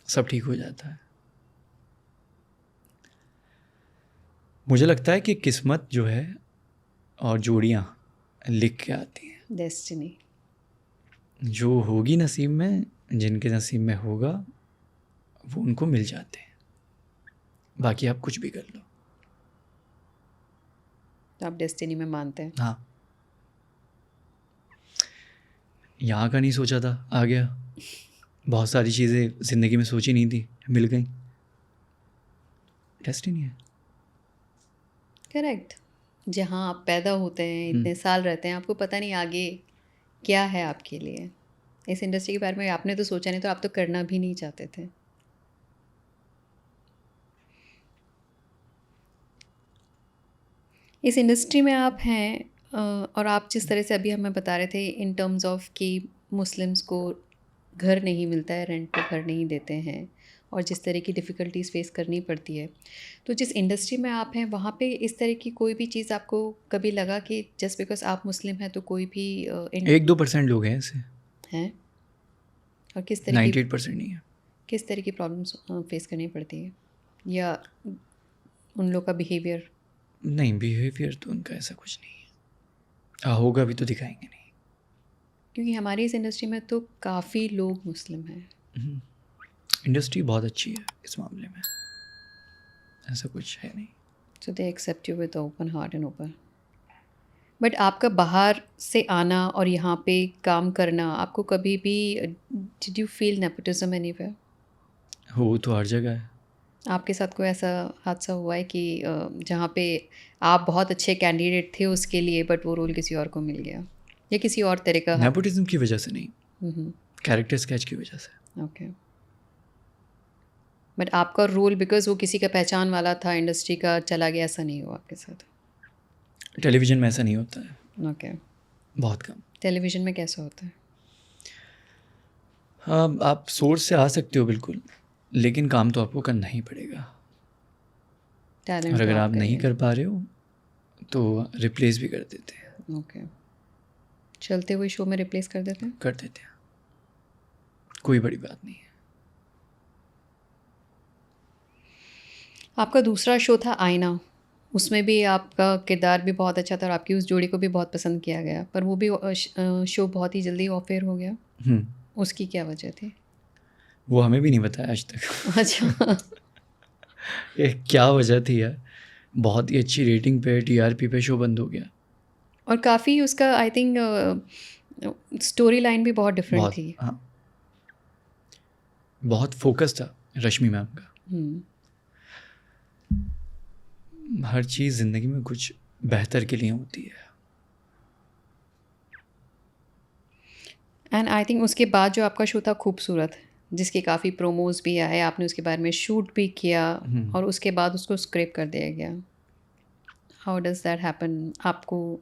सब ठीक हो जाता है। मुझे लगता है कि किस्मत जो है और जोड़ियाँ लिख के आती हैं। डेस्टिनी। जो होगी नसीब में, जिनके नसीब में होगा वो उनको मिल जाते हैं, बाकी आप कुछ भी कर लो। तो आप डेस्टिनी में मानते हैं? हाँ, यहाँ का नहीं सोचा था, आ गया। बहुत सारी चीज़ें ज़िंदगी में सोची नहीं थी, मिल गई। डेस्टिनी है। करेक्ट। जहाँ आप पैदा होते हैं, इतने साल रहते हैं, आपको पता नहीं आगे क्या है आपके लिए। इस इंडस्ट्री के बारे में आपने तो सोचा नहीं, तो आप तो करना भी नहीं चाहते थे। इस इंडस्ट्री में आप हैं और आप जिस तरह से अभी हमें बता रहे थे इन टर्म्स ऑफ कि मुस्लिम्स को घर नहीं मिलता है, रेंट पे घर नहीं देते हैं, और जिस तरह की डिफ़िकल्टीज़ फेस करनी पड़ती है, तो जिस इंडस्ट्री में आप हैं वहाँ पे इस तरह की कोई भी चीज़ आपको कभी लगा कि जस्ट बिकॉज आप मुस्लिम हैं तो कोई भी 1-2% लोग हैं ऐसे, हैं? और किस तरह की 98% नहीं है। किस तरह की प्रॉब्लम्स फेस करनी पड़ती है, या उन लोग का बिहेवियर? नहीं, बिहेवियर तो उनका ऐसा कुछ नहीं है। होगा भी तो दिखाएंगे नहीं। क्योंकि हमारी इस इंडस्ट्री में तो काफ़ी लोग मुस्लिम हैं। इंडस्ट्री बहुत अच्छी है इस मामले में, ऐसा कुछ है नहीं। So they accept you with open heart and open. But आपका बाहर से आना और यहाँ पे काम करना, आपको कभी भी did you feel nepotism anywhere? हो तो हर जगह है। आपके साथ कोई ऐसा हादसा हुआ है कि जहाँ पे आप बहुत अच्छे कैंडिडेट थे उसके लिए, बट वो रोल किसी और को मिल गया, या किसी और तरह का? नेपोटिज्म की वजह से नहीं, कैरेक्टर स्केच की वजह से। ओके। बट आपका रोल बिकॉज वो किसी का पहचान वाला था, इंडस्ट्री का, चला गया, ऐसा नहीं हुआ आपके साथ? टेलीविज़न में ऐसा नहीं होता है। ओके। बहुत कम। टेलीविज़न में कैसा होता है? हाँ, आप सोर्स से आ सकते हो बिल्कुल, लेकिन काम तो आपको करना ही पड़ेगा। टैलेंट और अगर तो आप आपका ही नहीं है। कर पा रहे हो तो रिप्लेस भी कर देते हैं। ओके। चलते हुए शो में रिप्लेस कर देते हैं? कर देते हैं, कोई बड़ी बात नहीं है। आपका दूसरा शो था आईना, उसमें भी आपका किरदार भी बहुत अच्छा था और आपकी उस जोड़ी को भी बहुत पसंद किया गया, पर वो भी शो बहुत ही जल्दी ऑफ एयर हो गया। उसकी क्या वजह थी? वो हमें भी नहीं बताया आज तक। अच्छा। ये क्या वजह थी यार, बहुत ही अच्छी रेटिंग पे, टीआरपी पे शो बंद हो गया। और काफ़ी उसका आई थिंक स्टोरी लाइन भी बहुत डिफरेंट बहुत, थी। हाँ, बहुत फोकस था रश्मि मैम का। हर चीज़ ज़िंदगी में कुछ बेहतर के लिए होती है। एंड आई थिंक उसके बाद जो आपका शो था खूबसूरत, जिसके काफ़ी प्रोमोज भी आए, आपने उसके बारे में शूट भी किया, और उसके बाद उसको स्क्रैप कर दिया गया। How does that happen? आपको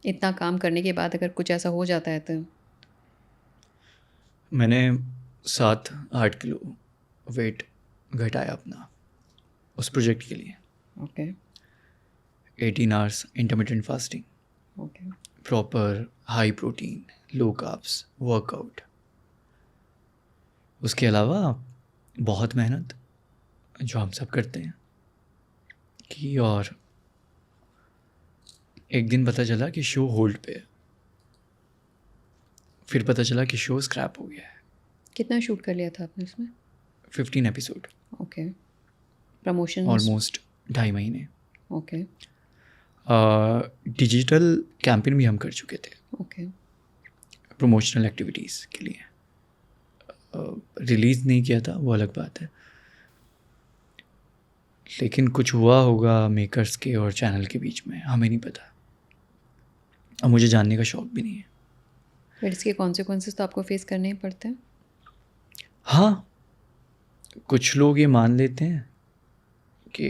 इतना काम करने के बाद अगर कुछ ऐसा हो जाता है तो? मैंने 7-8 किलो वेट घटाया अपना उस प्रोजेक्ट के लिए। Okay. 18 hours intermittent fasting, okay. Proper high protein, low carbs, workout. उसके अलावा बहुत मेहनत जो हम सब करते हैं की, और एक दिन पता चला कि शो होल्ड पे है, फिर पता चला कि शो स्क्रैप हो गया है। कितना शूट कर लिया था आपने उसमें? 15 एपिसोड, ओके। प्रमोशन? ऑलमोस्ट 2.5 महीने। ओके। डिजिटल कैंपेन भी हम कर चुके थे ओके। प्रमोशनल एक्टिविटीज़ के लिए। रिलीज़ नहीं किया था, वो अलग बात है, लेकिन कुछ हुआ होगा मेकर्स के और चैनल के बीच में, हमें नहीं पता, और मुझे जानने का शौक भी नहीं है। बट इसके कॉन्सिक्वेंसेस तो आपको फेस करने ही पड़ते हैं। हाँ, कुछ लोग ये मान लेते हैं कि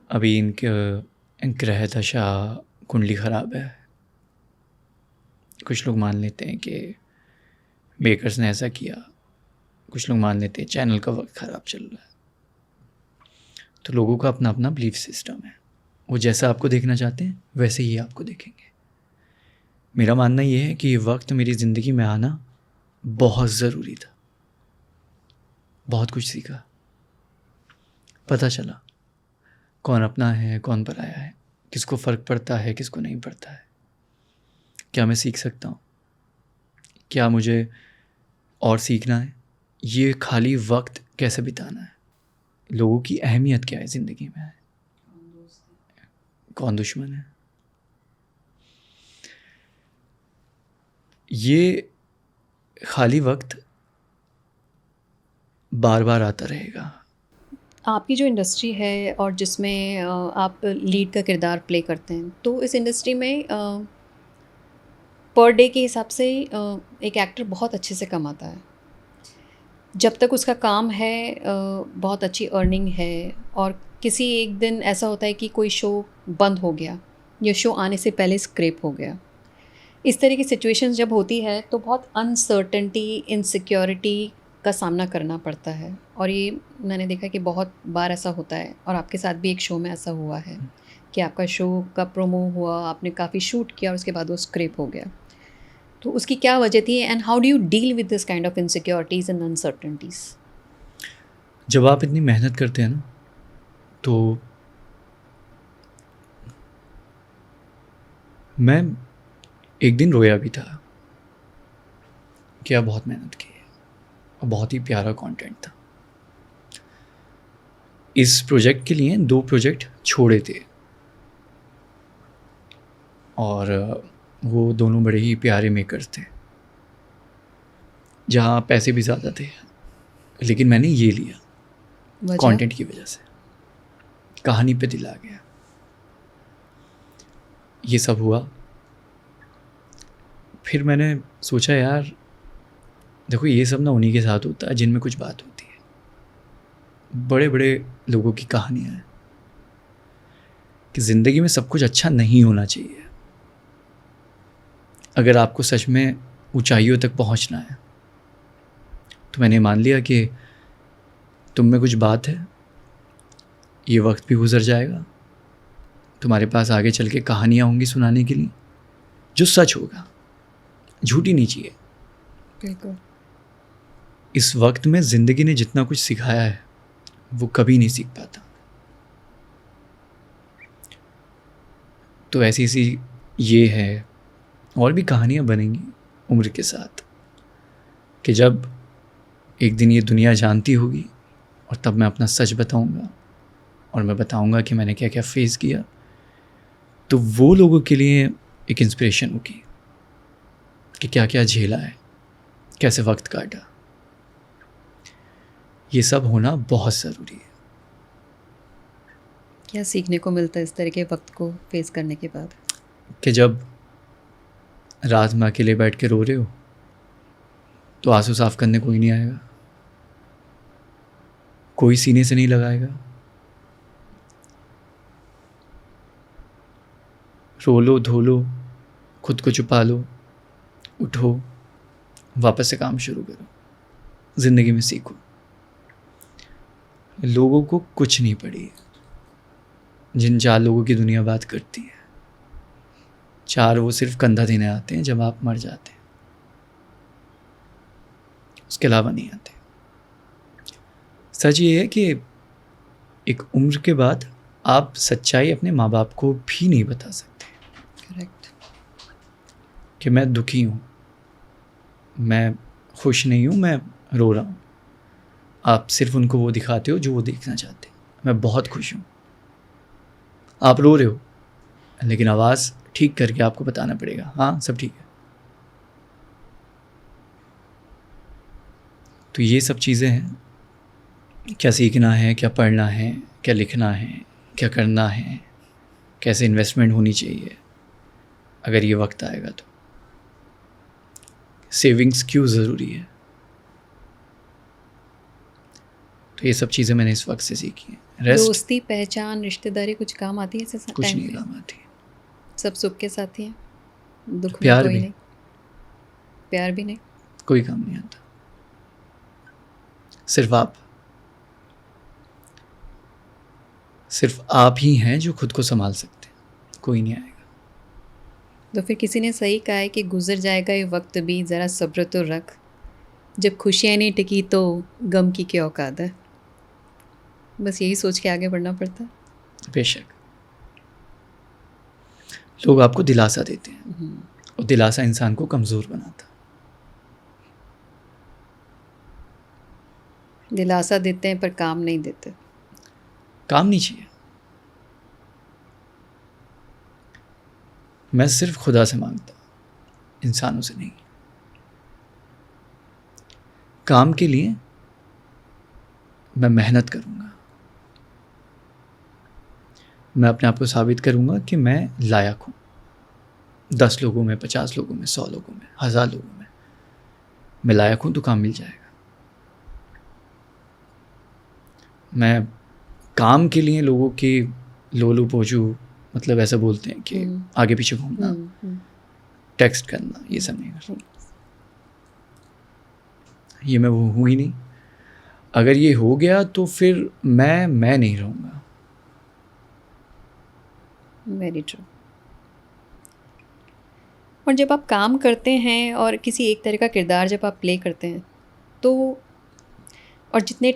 अभी इनके ग्रह दशा कुंडली ख़राब है। कुछ लोग मान लेते हैं कि मेकर्स ने ऐसा किया, कुछ लोग मान लेते हैं चैनल का वक्त ख़राब चल रहा है। तो लोगों का अपना अपना बिलीफ सिस्टम है, वो जैसा आपको देखना चाहते हैं वैसे ही आपको देखेंगे। मेरा मानना ये है कि ये वक्त मेरी ज़िंदगी में आना बहुत ज़रूरी था, बहुत कुछ सीखा। पता चला कौन अपना है कौन पराया है, किसको फ़र्क पड़ता है किसको नहीं पड़ता है, क्या मैं सीख सकता हूँ, क्या मुझे और सीखना है, ये खाली वक्त कैसे बिताना है, लोगों की अहमियत क्या है ज़िंदगी में, कौन दुश्मन है। ये खाली वक्त बार बार आता रहेगा। आपकी जो इंडस्ट्री है और जिसमें आप लीड का किरदार प्ले करते हैं, तो इस इंडस्ट्री में पर डे के हिसाब से एक एक्टर बहुत अच्छे से कमाता है। जब तक उसका काम है बहुत अच्छी अर्निंग है, और किसी एक दिन ऐसा होता है कि कोई शो बंद हो गया या शो आने से पहले स्क्रैप हो गया। इस तरह की सिचुएशंस जब होती है तो बहुत अनसर्टेनिटी, इनसिक्योरिटी का सामना करना पड़ता है, और ये मैंने देखा कि बहुत बार ऐसा होता है, और आपके साथ भी एक शो में ऐसा हुआ है कि आपका शो का प्रोमो हुआ, आपने काफ़ी शूट किया और उसके बाद वो स्क्रैप हो गया। तो उसकी क्या वजह थी, and how do you deal with this kind of insecurities and uncertainties? जब आप इतनी मेहनत करते हैं ना, तो मैं एक दिन रोया भी था कि आप बहुत मेहनत की है और बहुत ही प्यारा कंटेंट था। इस प्रोजेक्ट के लिए 2 प्रोजेक्ट छोड़े थे और वो दोनों बड़े ही प्यारे मेकर्स थे, जहाँ पैसे भी ज़्यादा थे, लेकिन मैंने ये लिया कंटेंट की वजह से, कहानी पे दिल आ गया। ये सब हुआ। फिर मैंने सोचा यार देखो ये सब ना उन्हीं के साथ होता है जिनमें कुछ बात होती है। बड़े बड़े लोगों की कहानियाँ हैं कि ज़िंदगी में सब कुछ अच्छा नहीं होना चाहिए। अगर आपको सच में ऊंचाइयों तक पहुंचना है तो मैंने मान लिया कि तुम में कुछ बात है, ये वक्त भी गुजर जाएगा, तुम्हारे पास आगे चल के कहानियाँ होंगी सुनाने के लिए जो सच होगा, झूठी नहीं चाहिए। बिल्कुल। इस वक्त में ज़िंदगी ने जितना कुछ सिखाया है वो कभी नहीं सीख पाता। तो ऐसी सी ये है, और भी कहानियाँ बनेंगी उम्र के साथ, कि जब एक दिन ये दुनिया जानती होगी और तब मैं अपना सच बताऊंगा और मैं बताऊंगा कि मैंने क्या क्या फेस किया, तो वो लोगों के लिए एक इंस्पिरेशन होगी कि क्या क्या झेला है, कैसे वक्त काटा। ये सब होना बहुत ज़रूरी है। क्या सीखने को मिलता है इस तरह के वक्त को फेस करने के बाद? कि जब रात में अकेले बैठ के रो रहे हो तो आंसू साफ करने कोई नहीं आएगा, कोई सीने से नहीं लगाएगा। रो लो, धो लो, खुद को छुपा लो, उठो, वापस से काम शुरू करो, ज़िंदगी में सीखो। लोगों को कुछ नहीं पड़ी है। जिन 4 लोगों की दुनिया बात करती है, 4 वो सिर्फ कंधा देने आते हैं जब आप मर जाते हैं, उसके अलावा नहीं आते। सच ये है कि एक उम्र के बाद आप सच्चाई अपने माँ बाप को भी नहीं बता सकते। करेक्ट। कि मैं दुखी हूँ, मैं खुश नहीं हूँ, मैं रो रहा हूँ। आप सिर्फ उनको वो दिखाते हो जो वो देखना चाहते हैं। मैं बहुत खुश हूँ, आप रो रहे हो, लेकिन आवाज़ ठीक करके आपको बताना पड़ेगा हाँ सब ठीक है। तो ये सब चीज़ें हैं, क्या सीखना है, क्या पढ़ना है, क्या लिखना है, क्या करना है, कैसे इन्वेस्टमेंट होनी चाहिए अगर ये वक्त आएगा तो, सेविंग्स क्यों ज़रूरी है। तो ये सब चीज़ें मैंने इस वक्त से सीखी हैं। रेस्ट दोस्ती, पहचान, रिश्तेदारी कुछ काम आती है ऐसे कुछ टाइम नहीं पे? काम आती। सब सुख के साथ ही हैं, दुख में प्यार कोई भी। नहीं, प्यार भी नहीं। कोई काम नहीं आता। सिर्फ आप ही हैं जो खुद को संभाल सकते हैं, कोई नहीं आएगा। तो फिर किसी ने सही कहा है कि गुजर जाएगा ये वक्त भी, ज़रा सब्र तो रख, जब खुशियाँ नहीं टिकी तो गम की क्या औकात है। बस यही सोच के आगे बढ़ना पड़ता है। बेशक लोग आपको दिलासा देते हैं और दिलासा इंसान को कमज़ोर बनाता है। दिलासा देते हैं पर काम नहीं देते। काम नहीं चाहिए। मैं सिर्फ खुदा से मांगता हूँ, इंसानों से नहीं। काम के लिए मैं मेहनत करूँगा, मैं अपने आप को साबित करूँगा कि मैं लायक हूँ। 10 लोगों में, 50 लोगों में, 100 लोगों में, 1000 लोगों में मैं लायक हूँ तो काम मिल जाएगा। मैं काम के लिए लोगों की लोलू पोजू, मतलब ऐसा बोलते हैं कि आगे पीछे घूमना, टेक्स्ट करना, ये सब नहीं करता। ये मैं वो हूँ ही नहीं। अगर ये हो गया तो फिर मैं नहीं रहूँगा। Very true. और जब आप काम करते हैं और किसी एक तरह का किरदार जब आप प्ले करते हैं तो, और जितने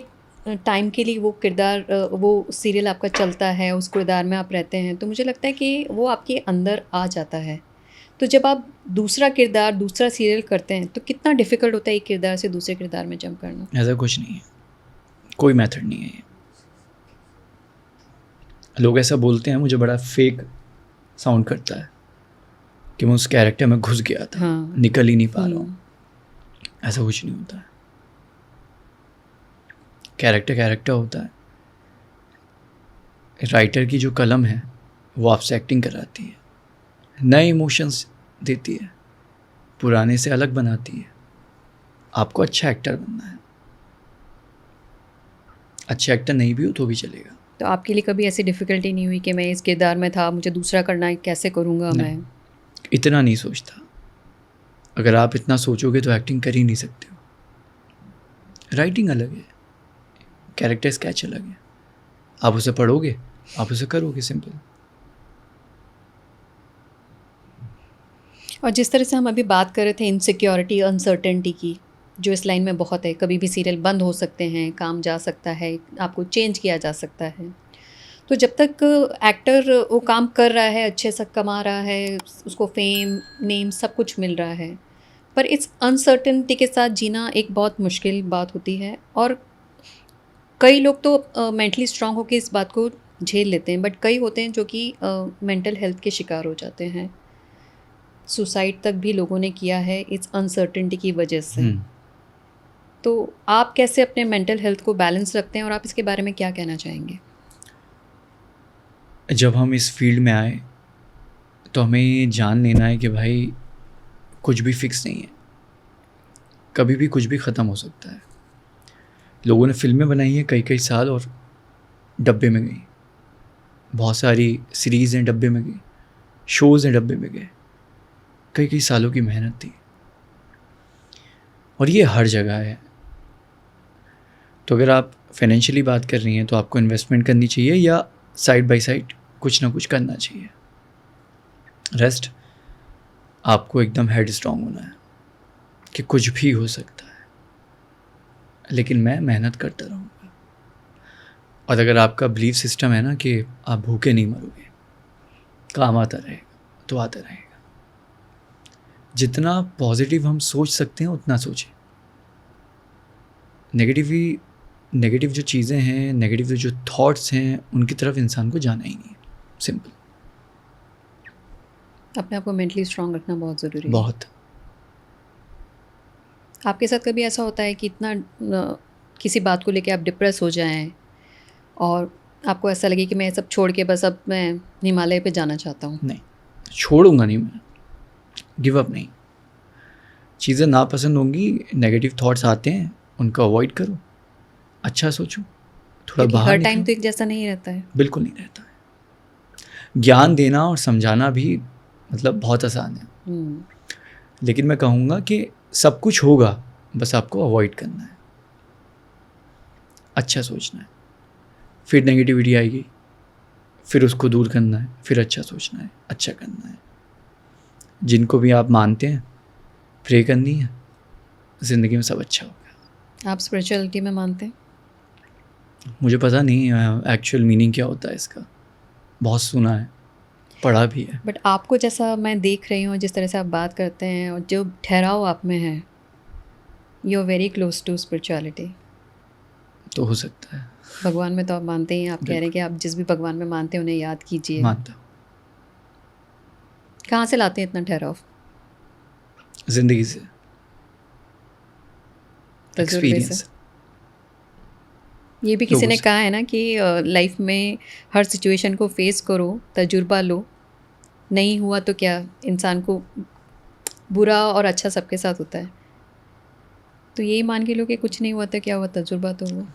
टाइम के लिए वो किरदार, वो सीरियल आपका चलता है, उस किरदार में आप रहते हैं, तो मुझे लगता है कि वो आपके अंदर आ जाता है। तो जब आप दूसरा किरदार, दूसरा सीरियल करते हैं तो कितना डिफ़िकल्ट होता है एक किरदार से दूसरे किरदार में जंप करना? ऐसा कुछ नहीं है, कोई मेथड नहीं है ये। लोग ऐसा बोलते हैं, मुझे बड़ा फेक साउंड करता है कि मैं उस कैरेक्टर में घुस गया था, हाँ। निकल ही नहीं पा रहा हूँ। ऐसा कुछ नहीं होता है। कैरेक्टर होता है। राइटर की जो कलम है वो आपसे एक्टिंग कराती है, नए इमोशंस देती है, पुराने से अलग बनाती है। आपको अच्छा एक्टर बनना है। अच्छा एक्टर नहीं भी हो तो भी चलेगा। तो आपके लिए कभी ऐसी डिफ़िकल्टी नहीं हुई कि मैं इस किरदार में था, मुझे दूसरा करना है, कैसे करूँगा मैं? इतना नहीं सोचता। अगर आप इतना सोचोगे तो एक्टिंग कर ही नहीं सकते हो। राइटिंग अलग है, कैरेक्टर स्केच अलग है। आप उसे पढ़ोगे, आप उसे करोगे, सिंपल। और जिस तरह से हम अभी बात कर रहे थे इनसिक्योरिटी, अनसर्टेनिटी की, जो इस लाइन में बहुत है, कभी भी सीरियल बंद हो सकते हैं, काम जा सकता है, आपको चेंज किया जा सकता है। तो जब तक एक्टर वो काम कर रहा है, अच्छे से कमा रहा है, उसको फेम, नेम सब कुछ मिल रहा है, पर इस अनसर्टेनिटी के साथ जीना एक बहुत मुश्किल बात होती है। और कई लोग तो मेंटली स्ट्रांग होकर इस बात को झेल लेते हैं, बट कई होते हैं जो कि मेंटल हेल्थ के शिकार हो जाते हैं। सुसाइड तक भी लोगों ने किया है इस अनसर्टेनिटी की वजह से। तो आप कैसे अपने मेंटल हेल्थ को बैलेंस रखते हैं और आप इसके बारे में क्या कहना चाहेंगे? जब हम इस फील्ड में आए तो हमें ये जान लेना है कि भाई कुछ भी फिक्स नहीं है, कभी भी कुछ भी ख़त्म हो सकता है। लोगों ने फिल्में बनाई हैं कई साल और डब्बे में गई। बहुत सारी सीरीज़ हैं डब्बे में गई, शोज़ हैं डब्बे में गए। कई सालों की मेहनत थी और ये हर जगह है। तो अगर आप फाइनेंशियली बात कर रही हैं तो आपको इन्वेस्टमेंट करनी चाहिए या साइड बाय साइड कुछ ना कुछ करना चाहिए। रेस्ट आपको एकदम हेड स्ट्रांग होना है कि कुछ भी हो सकता है, लेकिन मैं मेहनत करता रहूँगा। और अगर आपका बिलीफ सिस्टम है ना कि आप भूखे नहीं मरोगे, काम आता रहेगा तो आता रहेगा। जितना पॉजिटिव हम सोच सकते हैं उतना सोचें। नेगेटिव जो चीज़ें हैं, नेगेटिव जो थॉट्स हैं, उनकी तरफ इंसान को जाना ही नहीं है। सिंपल। अपने आप को मेंटली स्ट्रांग रखना बहुत ज़रूरी है। बहुत। आपके साथ कभी ऐसा होता है कि इतना किसी बात को लेके आप डिप्रेस हो जाएं और आपको ऐसा लगे कि मैं सब छोड़ के बस अब मैं हिमालय पे जाना चाहता हूँ? नहीं, छोड़ूंगा नहीं मैं, गिव अप नहीं। चीज़ें नापसंद होंगी, नेगेटिव थॉट्स आते हैं, उनको अवॉइड करो, अच्छा सोचो, थोड़ा बाहर हर निकलो। टाइम तो एक जैसा नहीं रहता है। बिल्कुल नहीं रहता है। ज्ञान देना और समझाना भी मतलब बहुत आसान है, लेकिन मैं कहूँगा कि सब कुछ होगा, बस आपको अवॉइड करना है, अच्छा सोचना है। फिर नेगेटिविटी आएगी, फिर उसको दूर करना है, फिर अच्छा सोचना है, अच्छा करना है। जिनको भी आप मानते हैं, प्रे करनी है, ज़िंदगी में सब अच्छा होगा। आप स्पिरिचुअलिटी में मानते हैं? मुझे पता नहीं एक्चुअल मीनिंग क्या होता है इसका, बहुत सुना है, पढ़ा भी है। बट आपको जैसा मैं देख रही हूँ, जिस तरह से आप बात करते हैं और जो ठहराव आप में है, you are very close to spirituality. तो हो सकता है, भगवान में तो आप मानते ही हैं, आप कह रहे हैं कि आप जिस भी भगवान में मानते हैं उन्हें याद कीजिए। मानता हूँ। कहाँ से लाते हैं इतना ठहराव? ज़िंदगी से, तजुर्बे से। एक्सपीरियंस। ये भी किसी लोगों ने से। कहा है ना कि लाइफ में हर सिचुएशन को फेस करो, तजुर्बा लो, नहीं हुआ तो क्या, इंसान को बुरा और अच्छा सबके साथ होता है, तो यही मान के लो कि कुछ नहीं हुआ तो क्या हुआ, तजुर्बा तो हुआ।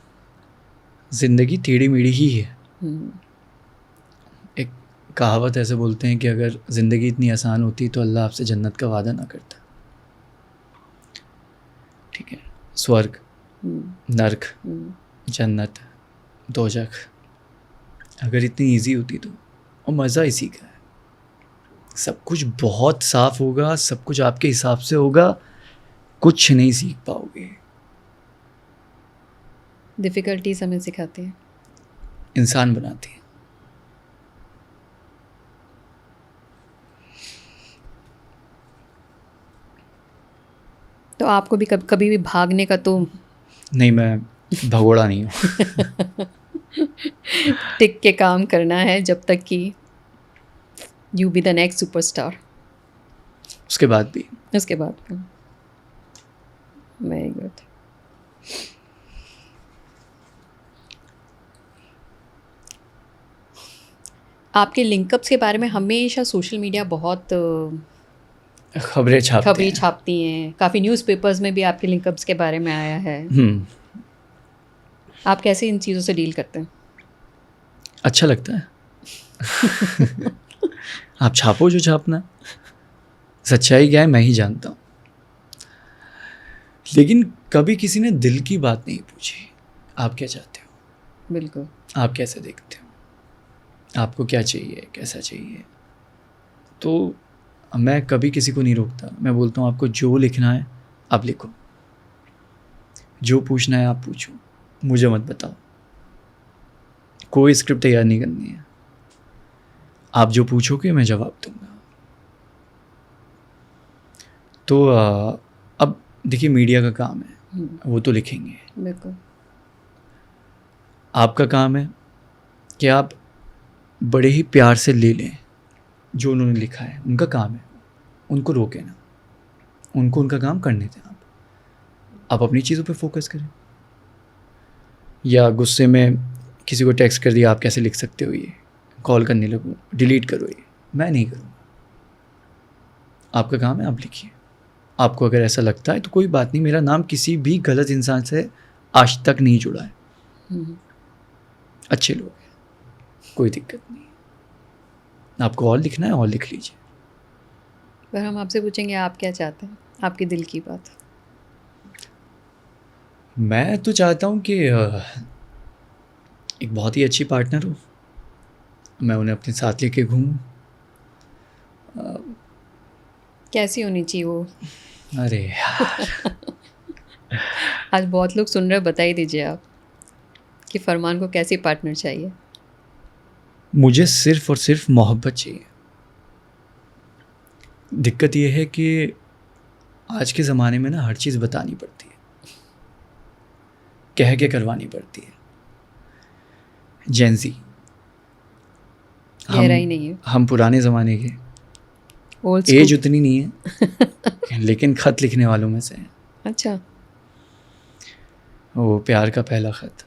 ज़िंदगी टेढ़ी मेढ़ी ही है। हम्म, एक कहावत ऐसे बोलते हैं कि अगर ज़िंदगी इतनी आसान होती तो अल्लाह आपसे जन्नत का वादा ना करता। ठीक है, स्वर्ग, हम्म, नर्क, हम्म। जन्नत, दोजख अगर इतनी इजी होती तो, और मज़ा इसी का है। सब कुछ बहुत साफ होगा, सब कुछ आपके हिसाब से होगा, कुछ नहीं सीख पाओगे। डिफ़िकल्टीज हमें सिखाती हैं। इंसान बनाती है। तो आपको भी कभी भी भागने का तो नहीं, मैं भगोड़ा नहीं हूँ। टिक के काम करना है जब तक कि you be the next superstar. उसके बाद भी उसके बाद वेरी गुड। आपके लिंकअप्स के बारे में हमेशा सोशल मीडिया बहुत खबरें छापते खबरें हैं। छापती हैं, काफ़ी न्यूज़पेपर्स में भी आपके लिंकअप्स के बारे में आया है। आप कैसे इन चीज़ों से डील करते हैं? अच्छा लगता है। आप छापो जो छापना, सच्चाई क्या है मैं ही जानता हूँ। लेकिन कभी किसी ने दिल की बात नहीं पूछी, आप क्या चाहते हो, बिल्कुल। आप कैसे देखते हो, आपको क्या चाहिए, कैसा चाहिए। तो मैं कभी किसी को नहीं रोकता, मैं बोलता हूँ आपको जो लिखना है आप लिखो, जो पूछना है आप पूछो, मुझे मत बताओ। कोई स्क्रिप्ट तैयार नहीं करनी है, आप जो पूछोगे मैं जवाब दूंगा। तो अब देखिए, मीडिया का काम है, वो तो लिखेंगे। बिल्कुल। आपका काम है कि आप बड़े ही प्यार से ले लें जो उन्होंने लिखा है। उनका काम है, उनको रोके ना, उनको उनका काम करने दें। आप अपनी चीज़ों पे फोकस करें। या गुस्से में किसी को टेक्स्ट कर दिया, आप कैसे लिख सकते हो, ये कॉल करने लगो, डिलीट करो, ये मैं नहीं करूँगा। आपका काम है, आप लिखिए। आपको अगर ऐसा लगता है तो कोई बात नहीं, मेरा नाम किसी भी गलत इंसान से आज तक नहीं जुड़ा है। अच्छे लोग हैं, कोई दिक्कत नहीं है। आपको और लिखना है और लिख लीजिए। पर हम आपसे पूछेंगे आप क्या चाहते हैं, आपके दिल की बात। मैं तो चाहता हूँ कि एक बहुत ही अच्छी पार्टनर हो, मैं उन्हें अपने साथ लेके घूमूं। कैसी होनी चाहिए वो? अरे यार, आज बहुत लोग सुन रहे हैं, बता ही दीजिए आप कि फरमान को कैसी पार्टनर चाहिए। मुझे सिर्फ और सिर्फ मोहब्बत चाहिए। दिक्कत यह है कि आज के ज़माने में ना हर चीज़ बतानी पड़ती है, कह के करवानी पड़ती है। जेंजी, गहराई नहीं है। हम पुराने ज़माने के, ओल्ड एज स्कूल। उतनी नहीं है लेकिन ख़त लिखने वालों में से हैं। अच्छा। वो प्यार का पहला ख़त,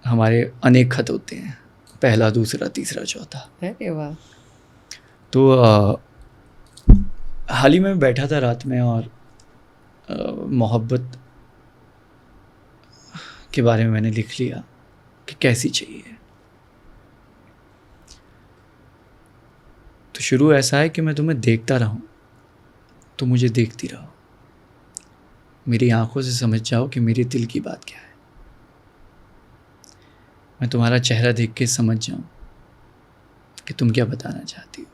हमारे अनेक ख़त होते हैं, पहला, दूसरा, तीसरा, चौथा। अरे वाह। तो हाल ही में बैठा था रात में और मोहब्बत के बारे में मैंने लिख लिया कि कैसी चाहिए। तो शुरू ऐसा है कि मैं तुम्हें देखता रहूं, तो मुझे देखती रहो, मेरी आंखों से समझ जाओ कि मेरे दिल की बात क्या है। मैं तुम्हारा चेहरा देख के समझ जाऊं कि तुम क्या बताना चाहती हो।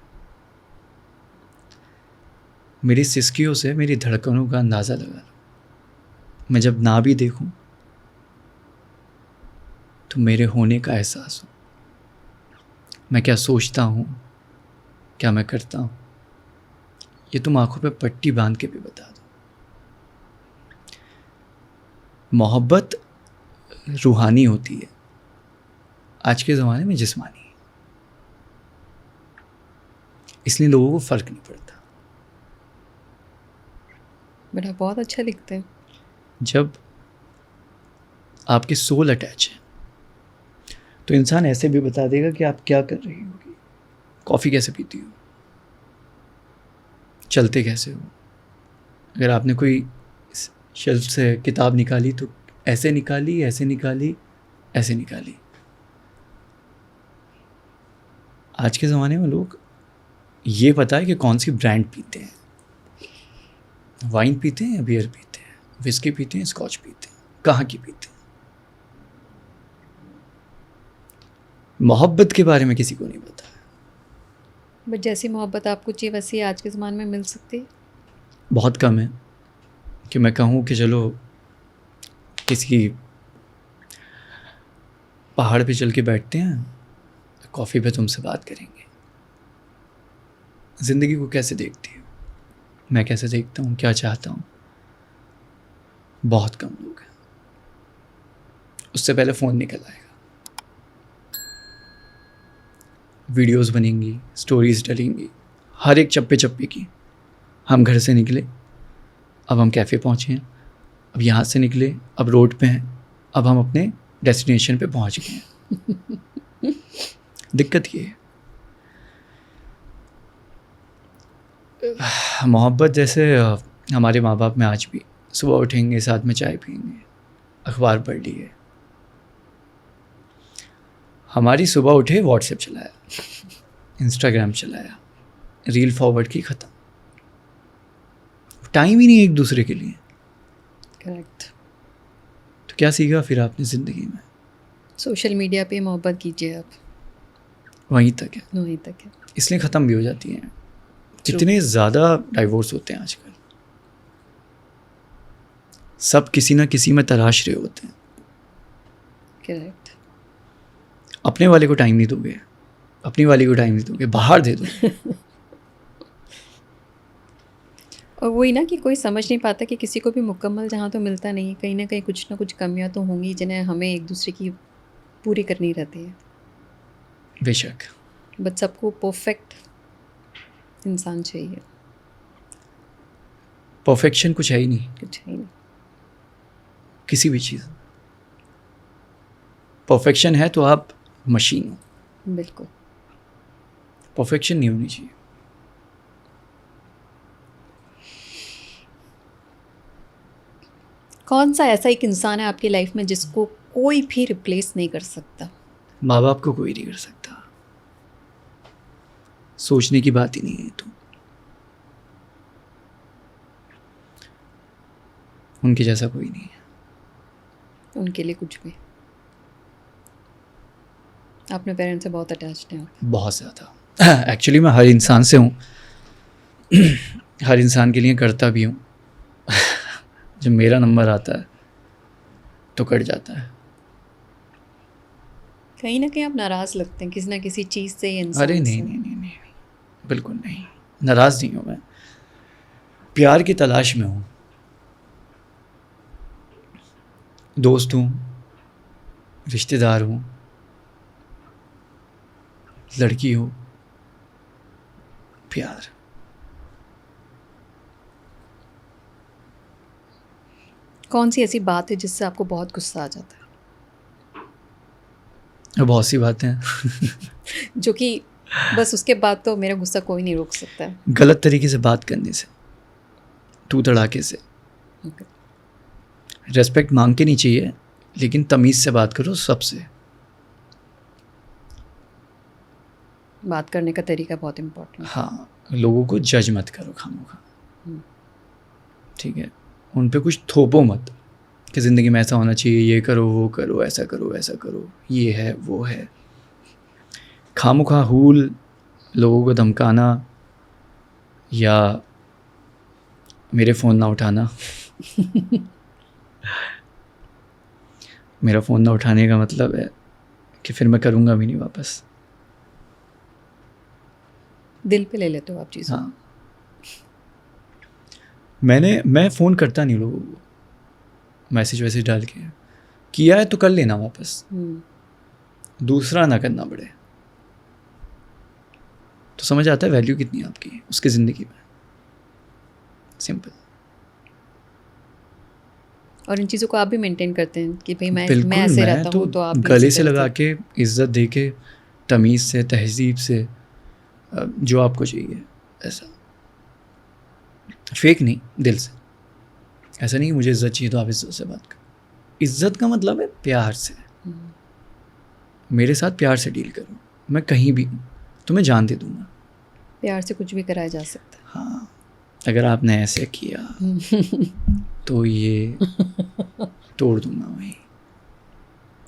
मेरी सिसकियों से मेरी धड़कनों का अंदाज़ा लगा लो। मैं जब ना भी देखूं तो मेरे होने का एहसास हो, मैं क्या सोचता हूँ, क्या मैं करता हूँ, ये तुम आंखों पे पट्टी बांध के भी बता दो। मोहब्बत रूहानी होती है, आज के ज़माने में जिस्मानी है, इसलिए लोगों को फ़र्क नहीं पड़ता। बेटा बहुत अच्छा लिखते हैं। जब आपकी सोल अटैच है तो इंसान ऐसे भी बता देगा कि आप क्या कर रही होगी, कॉफ़ी कैसे पीती हो, चलते कैसे हो। अगर आपने कोई शेल्फ से किताब निकाली तो ऐसे निकाली, ऐसे निकाली, ऐसे निकाली। आज के ज़माने में लोग ये पता है कि कौन सी ब्रांड पीते हैं, वाइन पीते हैं या बियर पीते हैं, विस्की पीते हैं, स्कॉच पीते हैं, कहाँ की पीते हैं। मोहब्बत के बारे में किसी को नहीं पता। बट जैसी मोहब्बत आपको चाहिए वैसी आज के ज़माने में मिल सकती है? बहुत कम है कि मैं कहूँ कि चलो किसी पहाड़ पे चल के बैठते हैं, कॉफ़ी पे तुमसे बात करेंगे, ज़िंदगी को कैसे देखती हो, मैं कैसे देखता हूँ, क्या चाहता हूँ, बहुत कम लोग हैं। उससे पहले फ़ोन निकल आएगा, वीडियोस बनेंगी, स्टोरीज डलेंगी, हर एक चप्पे चप्पे की। हम घर से निकले, अब हम कैफ़े पहुँचे हैं, अब यहाँ से निकले, अब रोड पे हैं, अब हम अपने डेस्टिनेशन पे पहुँच गए हैं। दिक्कत ये है, मोहब्बत जैसे हमारे माँ बाप में आज भी सुबह उठेंगे, साथ में चाय पिएंगे, अखबार पढ़ लिए। हमारी सुबह उठे व्हाट्सएप चलाया, इंस्टाग्राम चलाया, रील फॉरवर्ड की, ख़त्म। टाइम ही नहीं एक दूसरे के लिए। करेक्ट। तो क्या सीखा फिर आपने ज़िंदगी में? सोशल मीडिया पे मोहब्बत कीजिए आप, वहीं तक है, वहीं तक है। इसलिए ख़त्म भी हो जाती हैं। कितने ज़्यादा डाइवोर्स होते हैं आजकल, सब किसी ना किसी में तराश रहे होते हैं। करेक्ट। अपने वाले को टाइम नहीं दोगे, अपनी वाली को टाइम नहीं दोगे, बाहर दे दो। और वही ना कि कोई समझ नहीं पाता कि किसी को भी मुकम्मल जहाँ तो मिलता नहीं है, कहीं ना कहीं कुछ ना कुछ कमियां तो होंगी जिन्हें हमें एक दूसरे की पूरी करनी रहती है। बेशक, बट सबको परफेक्ट इंसान चाहिए, परफेक्शन कुछ है ही नहीं कुछ है ही नहीं। किसी भी चीज़। परफेक्शन है तो आप मशीन हो, बिल्कुल। परफेक्शन नहीं होनी चाहिए। कौन सा ऐसा एक इंसान है आपकी लाइफ में जिसको कोई भी रिप्लेस नहीं कर सकता? माँ बाप को कोई नहीं कर सकता, सोचने की बात ही नहीं है। तो उनके जैसा कोई नहीं है। उनके लिए कुछ भी। अपने पेरेंट्स से बहुत अटैच्ड हैं आप? बहुत ज़्यादा। एक्चुअली मैं हर इंसान से हूँ, हर इंसान के लिए करता भी हूँ। जब मेरा नंबर आता है तो कट जाता है। कहीं ना कहीं आप नाराज़ लगते हैं किसी ना किसी चीज़ से, ये इंसान अरे नहीं से। नहीं नहीं नहीं, बिल्कुल नहीं, नाराज़ नहीं हूँ मैं, प्यार की तलाश में हूँ। दोस्त हूँ, रिश्तेदार हूँ, लड़की हो, प्यार। कौन सी ऐसी बात है जिससे आपको बहुत गुस्सा आ जाता है? और बहुत सी बातें हैं। जो कि बस उसके बाद तो मेरा गुस्सा कोई नहीं रोक सकता है। गलत तरीके से बात करने से, तू तड़ाके से। Okay. रेस्पेक्ट मांग के नहीं चाहिए, लेकिन तमीज़ से बात करो सबसे। बात करने का तरीका बहुत इम्पोर्टेंट है। हाँ, लोगों को जज मत करो खामोखा, ठीक है? उन पे कुछ थोपो मत कि ज़िंदगी में ऐसा होना चाहिए, ये करो, वो करो, ऐसा करो, वैसा करो, ये है, वो है। खामोखा हूल लोगों को धमकाना या मेरे फ़ोन ना उठाना। मेरा फ़ोन ना उठाने का मतलब है कि फिर मैं करूँगा भी नहीं वापस। दिल पे ले लेते हो आप चीज़ों को। हाँ, मैं फ़ोन करता नहीं लोगों को, मैसेज वैसेज डाल के, किया है तो कर लेना वापस, दूसरा ना करना पड़े। तो समझ आता है वैल्यू कितनी है आपकी उसकी ज़िंदगी में। सिंपल। और इन चीज़ों को आप भी मेंटेन करते हैं कि भाई मैं बिल्कुल, ऐसे मैं रहता तो हूँ तो आप भी गले इसी से तरह लगा के इज़्ज़त दे के, तमीज़ से, तहज़ीब से, जो आपको चाहिए ऐसा, फेक नहीं, दिल से। ऐसा नहीं कि मुझे इज़्ज़त चाहिए तो आप इज़्ज़त से बात करो। इज़्ज़त का मतलब है प्यार से। मेरे साथ प्यार से डील करो, मैं कहीं भी हूँ तो मैं जान दे दूँगा। प्यार से कुछ भी कराया जा सकता है। हाँ, अगर आपने ऐसे किया तो ये तोड़ दूँगा वहीं।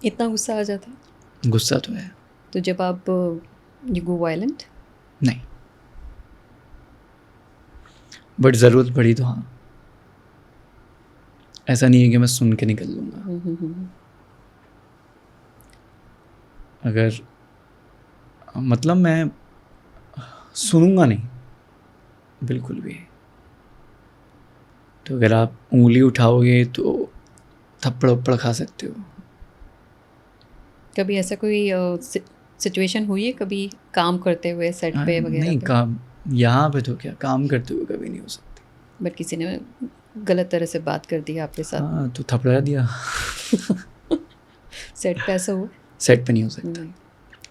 इतना गुस्सा आ जाता है गुस्सा तो है। तो जब आप यू गो वायलेंट? नहीं, बट ज़रूरत पड़ी तो हाँ। ऐसा नहीं है कि मैं सुन के निकल लूँगा। अगर मतलब मैं सुनूंगा नहीं बिल्कुल भी। तो अगर आप उंगली उठाओगे तो थप्पड़ वप्पड़ खा सकते हो। कभी ऐसा कोई सिचुएशन हुई है कभी काम करते हुए सेट पे वगैरह नहीं, पे? काम यहाँ पे तो क्या, काम करते हुए कभी नहीं हो सकती। बट किसी ने गलत तरह से बात कर दी आपके साथ? हाँ, तो थपड़ा दिया। सेट पे ऐसा हो? सेट पे नहीं हो सकता। नहीं।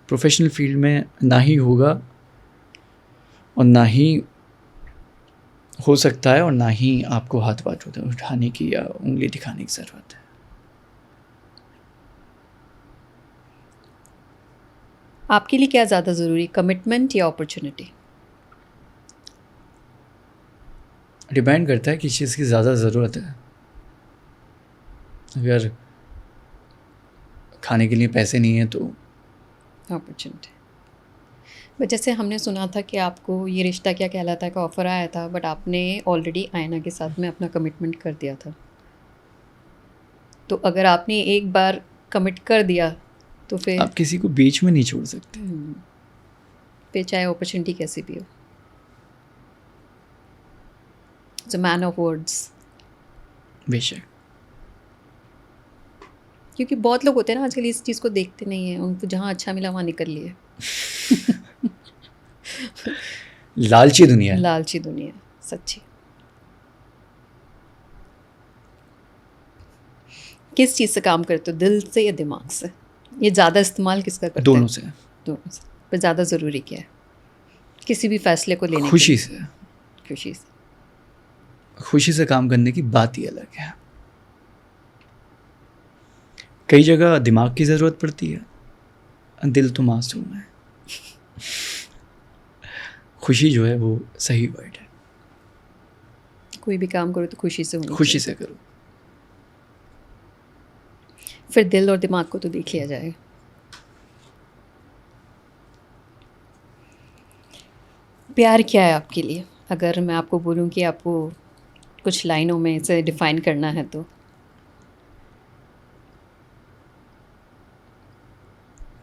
प्रोफेशनल फील्ड में ना ही होगा और ना ही हो सकता है, और ना ही आपको हाथ बात उठाने की या उंगली दिखाने की ज़रूरत है। आपके लिए क्या ज़्यादा ज़रूरी, कमिटमेंट या अपॉर्चुनिटी? डिपेंड करता है किस चीज़ की ज़्यादा ज़रूरत है। अगर खाने के लिए पैसे नहीं है तो अपॉर्चुनिटी। बट जैसे हमने सुना था कि आपको ये रिश्ता क्या कहलाता है का ऑफ़र आया था, बट आपने ऑलरेडी आयना के साथ में अपना कमिटमेंट कर दिया था। तो अगर आपने एक बार कमिट कर दिया तो फिर आप किसी को बीच में नहीं छोड़ सकते। फिर चाहे अपॉर्चुनिटी कैसी भी हो। It's a man of words. बेशक। क्योंकि बहुत लोग होते हैं ना आजकल इस चीज़ को देखते नहीं हैं, उनको जहाँ अच्छा मिला वहाँ निकल लिए। लालची दुनिया है। लालची दुनिया, सच्ची। किस चीज़ से काम करते हो, दिल से या दिमाग से? ये ज़्यादा इस्तेमाल किसका करते दोनों हैं? से। दोनों से। पर ज़्यादा ज़रूरी क्या है किसी भी फैसले को लेने के खुशी लिए? से। खुशी से। खुशी से काम करने की बात ही अलग है। कई जगह दिमाग की ज़रूरत पड़ती है, दिल तो मासूम है। खुशी जो है वो सही वर्ड है। कोई भी काम करो तो खुशी से होनी खुशी चाहिए। से करो। फिर दिल और दिमाग को तो देख लिया जाएगा। प्यार क्या है आपके लिए? अगर मैं आपको बोलूं कि आपको कुछ लाइनों में इसे डिफाइन करना है तो?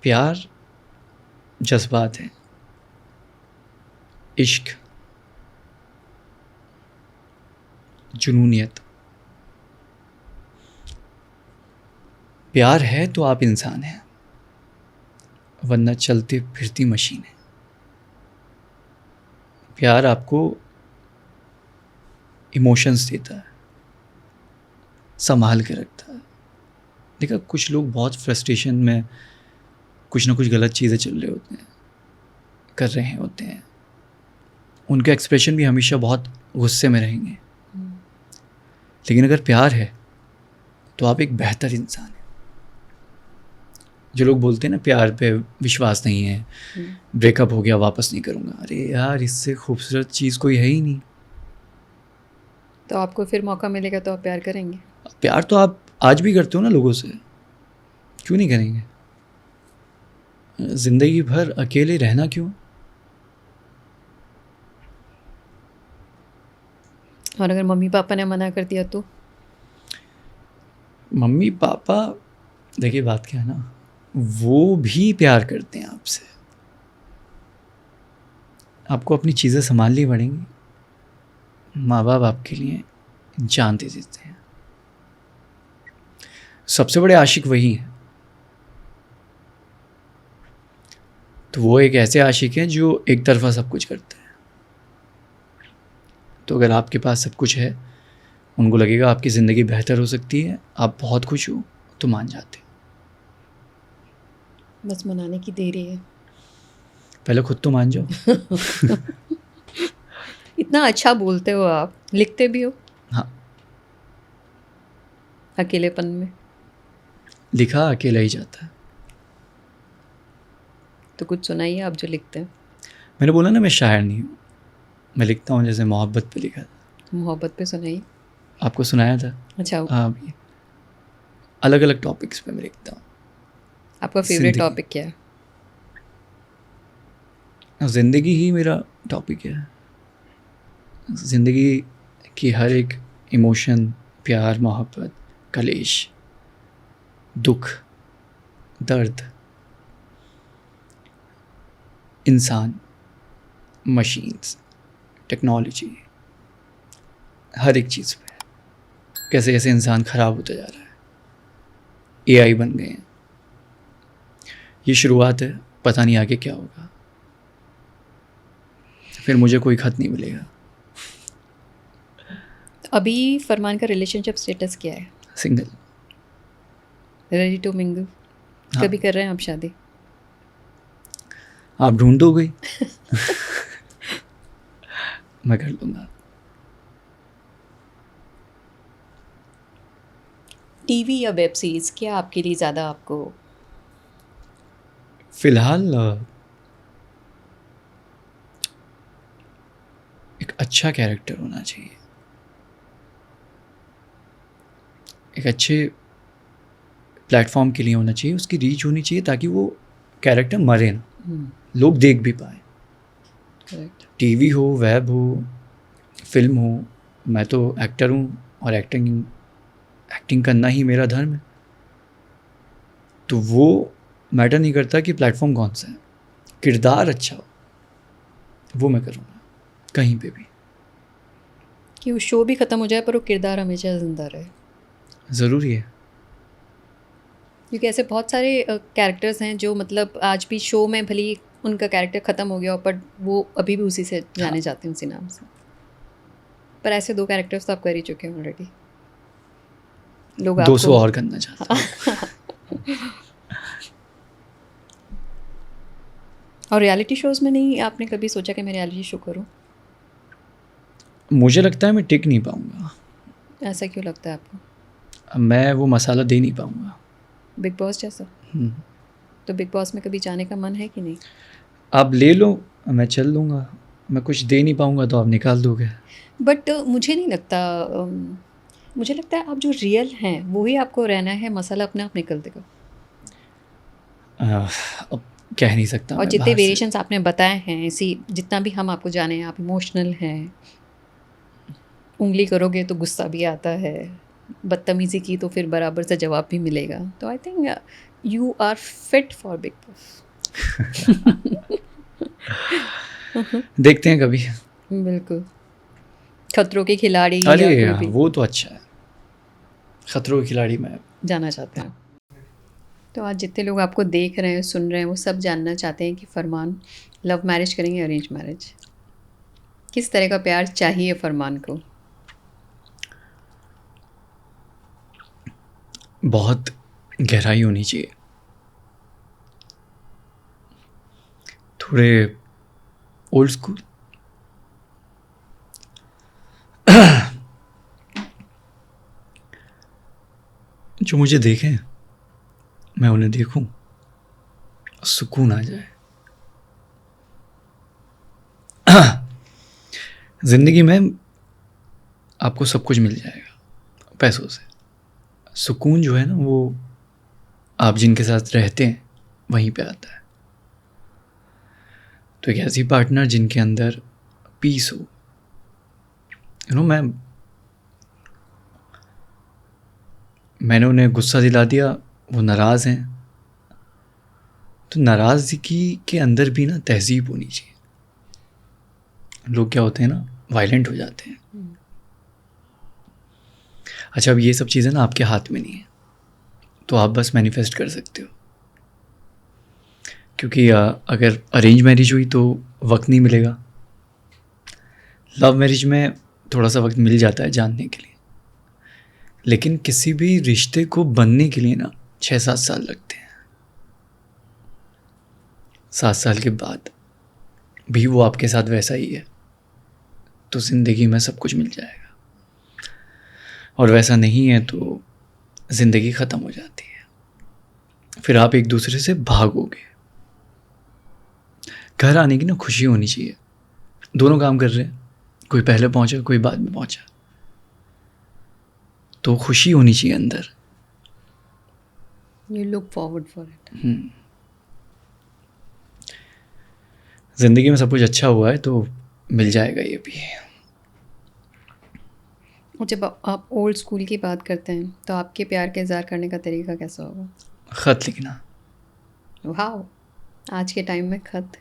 प्यार जज्बात है, इश्क, जुनूनियत। प्यार है तो आप इंसान हैं, वरना चलती फिरती मशीन है। प्यार आपको इमोशंस देता है, संभाल के रखता है। देखा, कुछ लोग बहुत फ्रस्ट्रेशन में कुछ ना कुछ गलत चीज़ें चल रहे होते हैं, कर रहे होते हैं, उनके एक्सप्रेशन भी हमेशा बहुत गुस्से में रहेंगे। लेकिन अगर प्यार है तो आप एक बेहतर इंसान हैं। जो लोग बोलते हैं ना प्यार पे विश्वास नहीं है, ब्रेकअप हो गया वापस नहीं करूँगा, अरे यार इससे खूबसूरत चीज़ कोई है ही नहीं। तो आपको फिर मौका मिलेगा तो आप प्यार करेंगे? प्यार तो आप आज भी करते हो ना लोगों से, क्यों नहीं करेंगे? ज़िंदगी भर अकेले रहना क्यों? और अगर मम्मी पापा ने मना कर दिया तो? मम्मी पापा, देखिए बात क्या है ना, वो भी प्यार करते हैं आपसे। आपको अपनी चीज़ें संभालनी पड़ेंगी। माँ बाप आपके लिए जान दे देते हैं। सबसे बड़े आशिक वही हैं। तो वो एक ऐसे आशिक हैं जो एक तरफा सब कुछ करते हैं। तो अगर आपके पास सब कुछ है, उनको लगेगा आपकी ज़िंदगी बेहतर हो सकती है, आप बहुत खुश हो, तो मान जाते हैं। बस मनाने की देरी है। पहले खुद तो मान जाओ। इतना अच्छा बोलते हो आप, लिखते भी हो हाँ, अकेलेपन में? लिखा अकेला ही जाता है। तो कुछ सुनाइए आप जो लिखते हैं। मैंने बोला ना, मैं शायर नहीं हूँ। मैं लिखता हूँ जैसे मोहब्बत पे लिखा था। मोहब्बत पे सुनाइए। आपको सुनाया था। अच्छा, हाँ, भी अलग अलग टॉपिक्स पे मैं लिखता हूँ। आपका फेवरेट जिंदगी टॉपिक क्या है? ज़िंदगी ही मेरा टॉपिक है। ज़िंदगी की हर एक इमोशन, प्यार, मोहब्बत, कलेश, दुख, दर्द, इंसान, मशीन्स, टेक्नोलॉजी, हर एक चीज़ पे कैसे कैसे इंसान ख़राब होता जा रहा है। एआई बन गए हैं। ये शुरुआत है, पता नहीं आगे क्या होगा। फिर मुझे कोई ख़त नहीं मिलेगा। अभी फरमान का रिलेशनशिप स्टेटस क्या है? सिंगल। Ready to mingle? हाँ। कभी कर रहे हैं आप शादी? आप ढूंढ दो गई। मैं कर लूँगा। टीवी या वेब सीरीज क्या आपके लिए ज़्यादा आपको? फ़िलहाल एक अच्छा कैरेक्टर होना चाहिए। एक अच्छे प्लेटफॉर्म के लिए होना चाहिए, उसकी रीच होनी चाहिए ताकि वो कैरेक्टर मरे ना, लोग देख भी पाए। करेक्ट। टीवी हो, वेब हो, फिल्म हो, मैं तो एक्टर हूँ और एक्टिंग करना ही मेरा धर्म है। तो वो मैटर नहीं करता कि प्लेटफॉर्म कौन सा है, किरदार अच्छा हो, वो मैं करूँगा कहीं पे भी। कि वो शो भी ख़त्म हो जाए पर वो किरदार हमेशा ज़िंदा रहे। ज़रूरी है। क्योंकि ऐसे बहुत सारे कैरेक्टर्स हैं जो मतलब आज भी शो में भले ही उनका कैरेक्टर ख़त्म हो गया हो पर वो अभी भी उसी से जाने जाते हैं, उसी नाम से। पर ऐसे 2 कैरेक्टर्स तो आप कर ही चुके हैं ऑलरेडी। लोग 200 आपको और करना चाहता हूँ। और रियलिटी शोज़ में नहीं आपने कभी सोचा कि मैं रियलिटी शो करूं? मुझे लगता है मैं टिक नहीं पाऊँगा। ऐसा क्यों लगता है आपको? मैं वो मसाला दे नहीं पाऊँगा। बिग बॉस जैसा? तो बिग बॉस में कभी जाने का मन है कि नहीं? आप ले लो, मैं चल लूँगा। मैं कुछ दे नहीं पाऊँगा तो आप निकाल दोगे। बट मुझे नहीं लगता, मुझे लगता है आप जो रियल हैं वही आपको रहना है, मसाला अपने आप निकल देगा। अब कह नहीं सकता और मैं जितने बाहर से। वेरिएशंस आपने बताए हैं, इसी जितना भी हम आपको जाने, आप इमोशनल हैं, उंगली करोगे तो गुस्सा भी आता है, बदतमीज़ी की तो फिर बराबर से जवाब भी मिलेगा। तो I think you are fit for Bigg Boss. देखते हैं कभी। बिल्कुल। खतरों के खिलाड़ी या अरे कोई भी वो तो अच्छा है। खतरों के खिलाड़ी में जाना चाहते हैं। तो आज जितने लोग आपको देख रहे हैं, सुन रहे हैं, वो सब जानना चाहते हैं कि फरमान लव मैरिज करेंगे, अरेंज मैरिज? किस तरह का प्यार चाहिए फरमान को? बहुत गहराई होनी चाहिए, थोड़े ओल्ड स्कूल। जो मुझे देखें, मैं उन्हें देखूं, सुकून आ जाए। ज़िंदगी में आपको सब कुछ मिल जाएगा पैसों से। सुकून जो है ना, वो आप जिनके साथ रहते हैं वहीं पे आता है। तो एक ऐसी पार्टनर जिनके अंदर पीस हो। मैंने उन्हें गुस्सा दिला दिया, वो नाराज़ हैं, तो नाराज़गी के अंदर भी ना तहज़ीब होनी चाहिए। लोग क्या होते हैं ना, वायलेंट हो जाते हैं। अच्छा, अब ये सब चीज़ें ना आपके हाथ में नहीं है, तो आप बस मैनिफेस्ट कर सकते हो। क्योंकि अगर अरेंज मैरिज हुई तो वक्त नहीं मिलेगा, लव मैरिज में थोड़ा सा वक्त मिल जाता है जानने के लिए, लेकिन किसी भी रिश्ते को बनने के लिए ना 6-7 साल लगते हैं। 7 साल के बाद भी वो आपके साथ वैसा ही है तो ज़िंदगी में सब कुछ मिल जाएगा, और वैसा नहीं है तो ज़िंदगी ख़त्म हो जाती है। फिर आप एक दूसरे से भागोगे। घर आने की ना खुशी होनी चाहिए। दोनों काम कर रहे हैं, कोई पहले पहुंचा कोई बाद में पहुंचा, तो खुशी होनी चाहिए अंदर। You look forward for it. ज़िंदगी में सब कुछ अच्छा हुआ है तो मिल जाएगा ये भी। और जब आप ओल्ड स्कूल की बात करते हैं तो आपके प्यार का इज़हार करने का तरीका कैसा होगा? ख़त लिखना। वाह, आज के टाइम में खत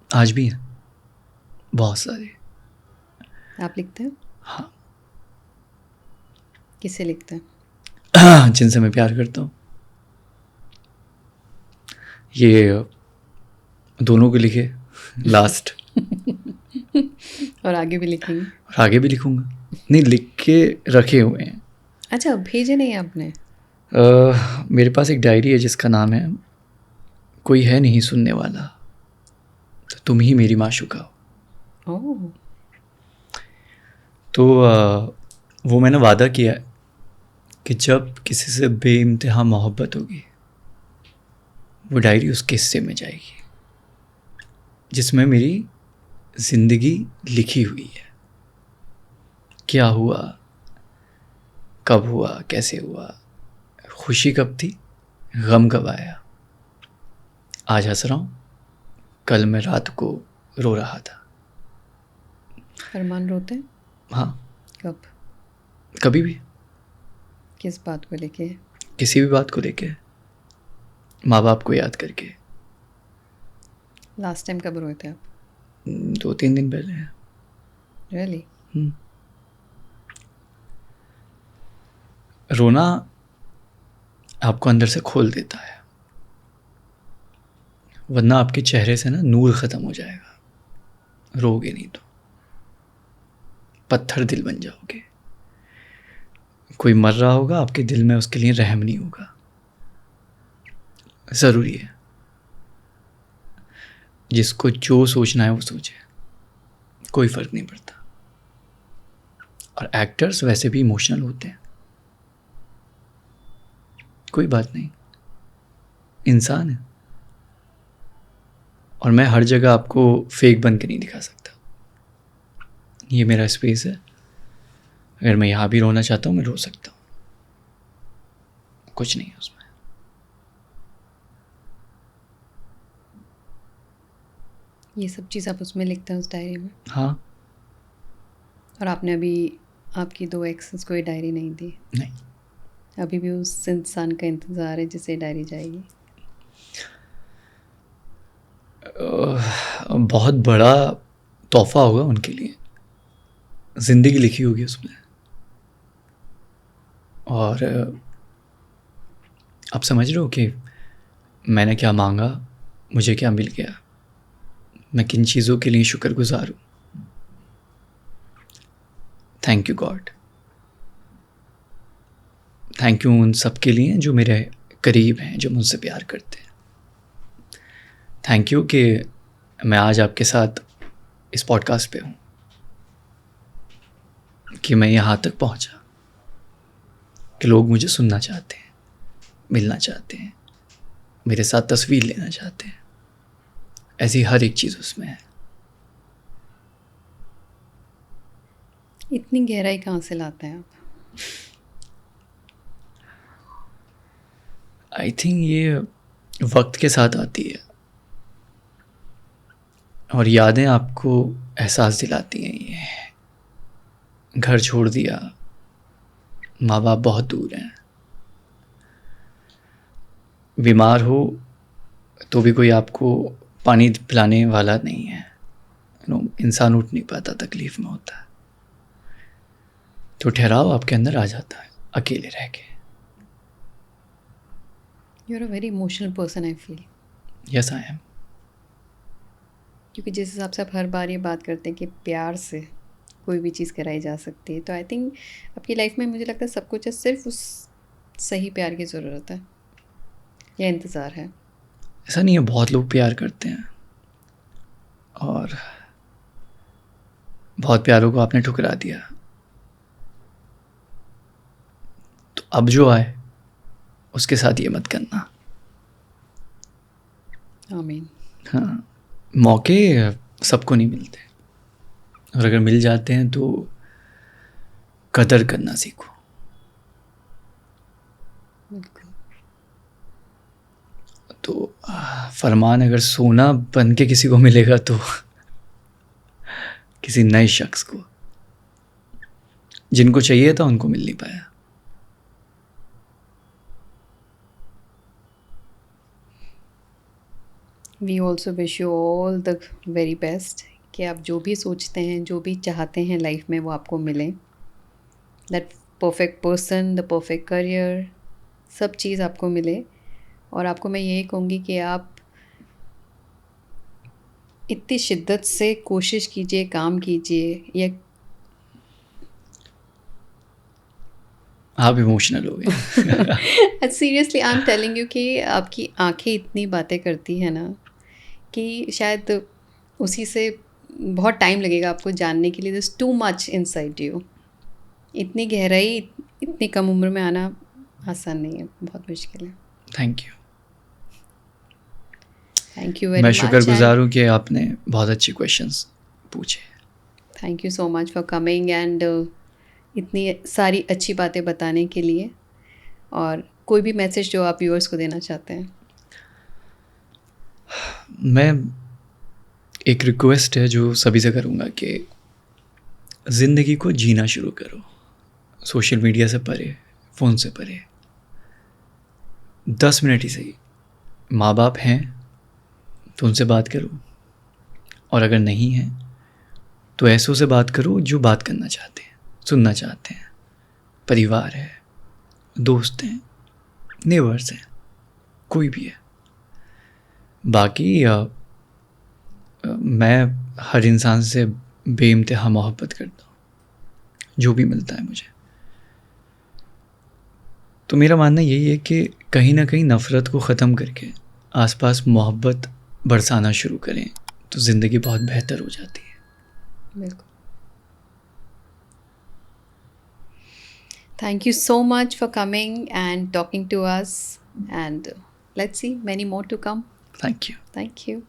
आज भी है, बहुत सारे। आप लिखते हैं? हाँ। किसे लिखते हैं? जिनसे मैं प्यार करता हूँ। ये दोनों को लिखे लास्ट। और आगे भी लिखेंगे? और आगे भी लिखूँगा। नहीं, लिख के रखे हुए हैं। अच्छा, भेजे नहीं आपने? मेरे पास एक डायरी है जिसका नाम है कोई है नहीं सुनने वाला, तो तुम ही मेरी माशूका हो। ओह, तो वो मैंने वादा किया है कि जब किसी से बेइंतहा मोहब्बत होगी वो डायरी उस किस्से में जाएगी जिसमें मेरी ज़िंदगी लिखी हुई है। क्या हुआ, कब हुआ, कैसे हुआ, खुशी कब थी, गम कब आया, आज हंस रहा हूँ, कल मैं रात को रो रहा था। अरमान रोते हैं? हाँ, कब? कभी भी, किस बात को लेके? किसी भी बात को लेके, माँ बाप को याद करके। लास्ट टाइम कब रोए थे आप? 2-3 दिन पहले। रियली? रोना आपको अंदर से खोल देता है, वरना आपके चेहरे से ना नूर ख़त्म हो जाएगा। रोगे नहीं तो पत्थर दिल बन जाओगे। कोई मर रहा होगा, आपके दिल में उसके लिए रहम नहीं होगा। ज़रूरी है, जिसको जो सोचना है वो सोचे, कोई फ़र्क नहीं पड़ता। और एक्टर्स वैसे भी इमोशनल होते हैं, कोई बात नहीं, इंसान है। और मैं हर जगह आपको फेक बन के नहीं दिखा सकता। ये मेरा स्पेस है, अगर मैं यहाँ भी रोना चाहता हूँ मैं रो सकता हूँ, कुछ नहीं है उसमें। ये सब चीज़ आप उसमें लिखते हैं उस डायरी में? हाँ। और आपने अभी आपकी 2 एक्सेस को ये डायरी नहीं दी? नहीं। अभी भी उस इंसान का इंतज़ार है जिसे डायरी जाएगी? बहुत बड़ा तोहफा होगा उनके लिए, ज़िंदगी लिखी होगी उसमें। और आप समझ रहे हो कि मैंने क्या मांगा, मुझे क्या मिल गया, मैं किन चीज़ों के लिए शुक्रगुजार हूँ। Thank you God, thank you उन सब के लिए जो मेरे करीब हैं, जो मुझसे प्यार करते हैं। थैंक यू कि मैं आज आपके साथ इस पॉडकास्ट पे हूँ, कि मैं यहाँ तक पहुँचा, कि लोग मुझे सुनना चाहते हैं, मिलना चाहते हैं, मेरे साथ तस्वीर लेना चाहते हैं। ऐसी हर एक चीज़ उसमें है। इतनी गहराई कहाँ से लाते हैं आप? आई थिंक ये वक्त के साथ आती है, और यादें आपको एहसास दिलाती हैं। ये घर छोड़ दिया, माँ बाप बहुत दूर हैं, बीमार हो तो भी कोई आपको पानी पिलाने वाला नहीं है, इंसान उठ नहीं पाता, तकलीफ़ में होता है, तो ठहराव आपके अंदर आ जाता है अकेले रह के। You are a very emotional person I feel. Yes I am. क्योंकि जिस हिसाब से आप हर बार ये बात करते हैं कि प्यार से कोई भी चीज़ कराई जा सकती है, तो आई थिंक आपकी लाइफ में मुझे लगता है सब कुछ है, सिर्फ उस सही प्यार की ज़रूरत है या इंतज़ार है। ऐसा नहीं है, बहुत लोग प्यार करते हैं और बहुत प्यारों को आपने ठुकरा दिया, तो अब जो आए उसके साथ ये मत करना। आमीन। हाँ, मौके सबको नहीं मिलते, और अगर मिल जाते हैं तो कदर करना सीखो। बिल्कुल। तो फरमान अगर सोना बन के किसी को मिलेगा तो किसी नए शख्स को, जिनको चाहिए था उनको मिल नहीं पाया। We also wish you all the very best कि आप जो भी सोचते हैं, जो भी चाहते हैं लाइफ में, वो आपको मिले। That perfect person, the perfect career, सब चीज़ आपको मिले। और आपको मैं यही कहूँगी कि आप इतनी शिद्दत से कोशिश कीजिए, काम कीजिए। या आप इमोशनल हो गए। Seriously I am telling you कि आपकी आंखें इतनी बातें करती हैं ना कि शायद उसी से बहुत टाइम लगेगा आपको जानने के लिए। This too much inside you. इतनी गहराई इतनी कम उम्र में आना आसान नहीं है, बहुत मुश्किल है। Thank you. Thank you very मैं मच। शुक्रगुजार हूँ कि आपने बहुत अच्छे क्वेश्चंस पूछे। Thank you so much for coming and इतनी सारी अच्छी बातें बताने के लिए। और कोई भी मैसेज जो आप व्यूअर्स को देना चाहते हैं? मैं एक रिक्वेस्ट है जो सभी से करूँगा कि ज़िंदगी को जीना शुरू करो, सोशल मीडिया से परे, फ़ोन से परे। 10 मिनट ही सही, माँ बाप हैं तो उनसे बात करो, और अगर नहीं है तो ऐसों से बात करो जो बात करना चाहते हैं, सुनना चाहते हैं। परिवार है, दोस्त हैं, नेबर्स हैं, कोई भी है। बाकी मैं हर इंसान से बेइंतहा मोहब्बत करता हूँ, जो भी मिलता है मुझे। तो मेरा मानना यही है कि कहीं ना कहीं नफ़रत को ख़त्म करके आसपास मोहब्बत बरसाना शुरू करें तो ज़िंदगी बहुत बेहतर हो जाती है। बिल्कुल। Thank you so much for coming and talking to us, and let's see many more to come. Thank you. Thank you.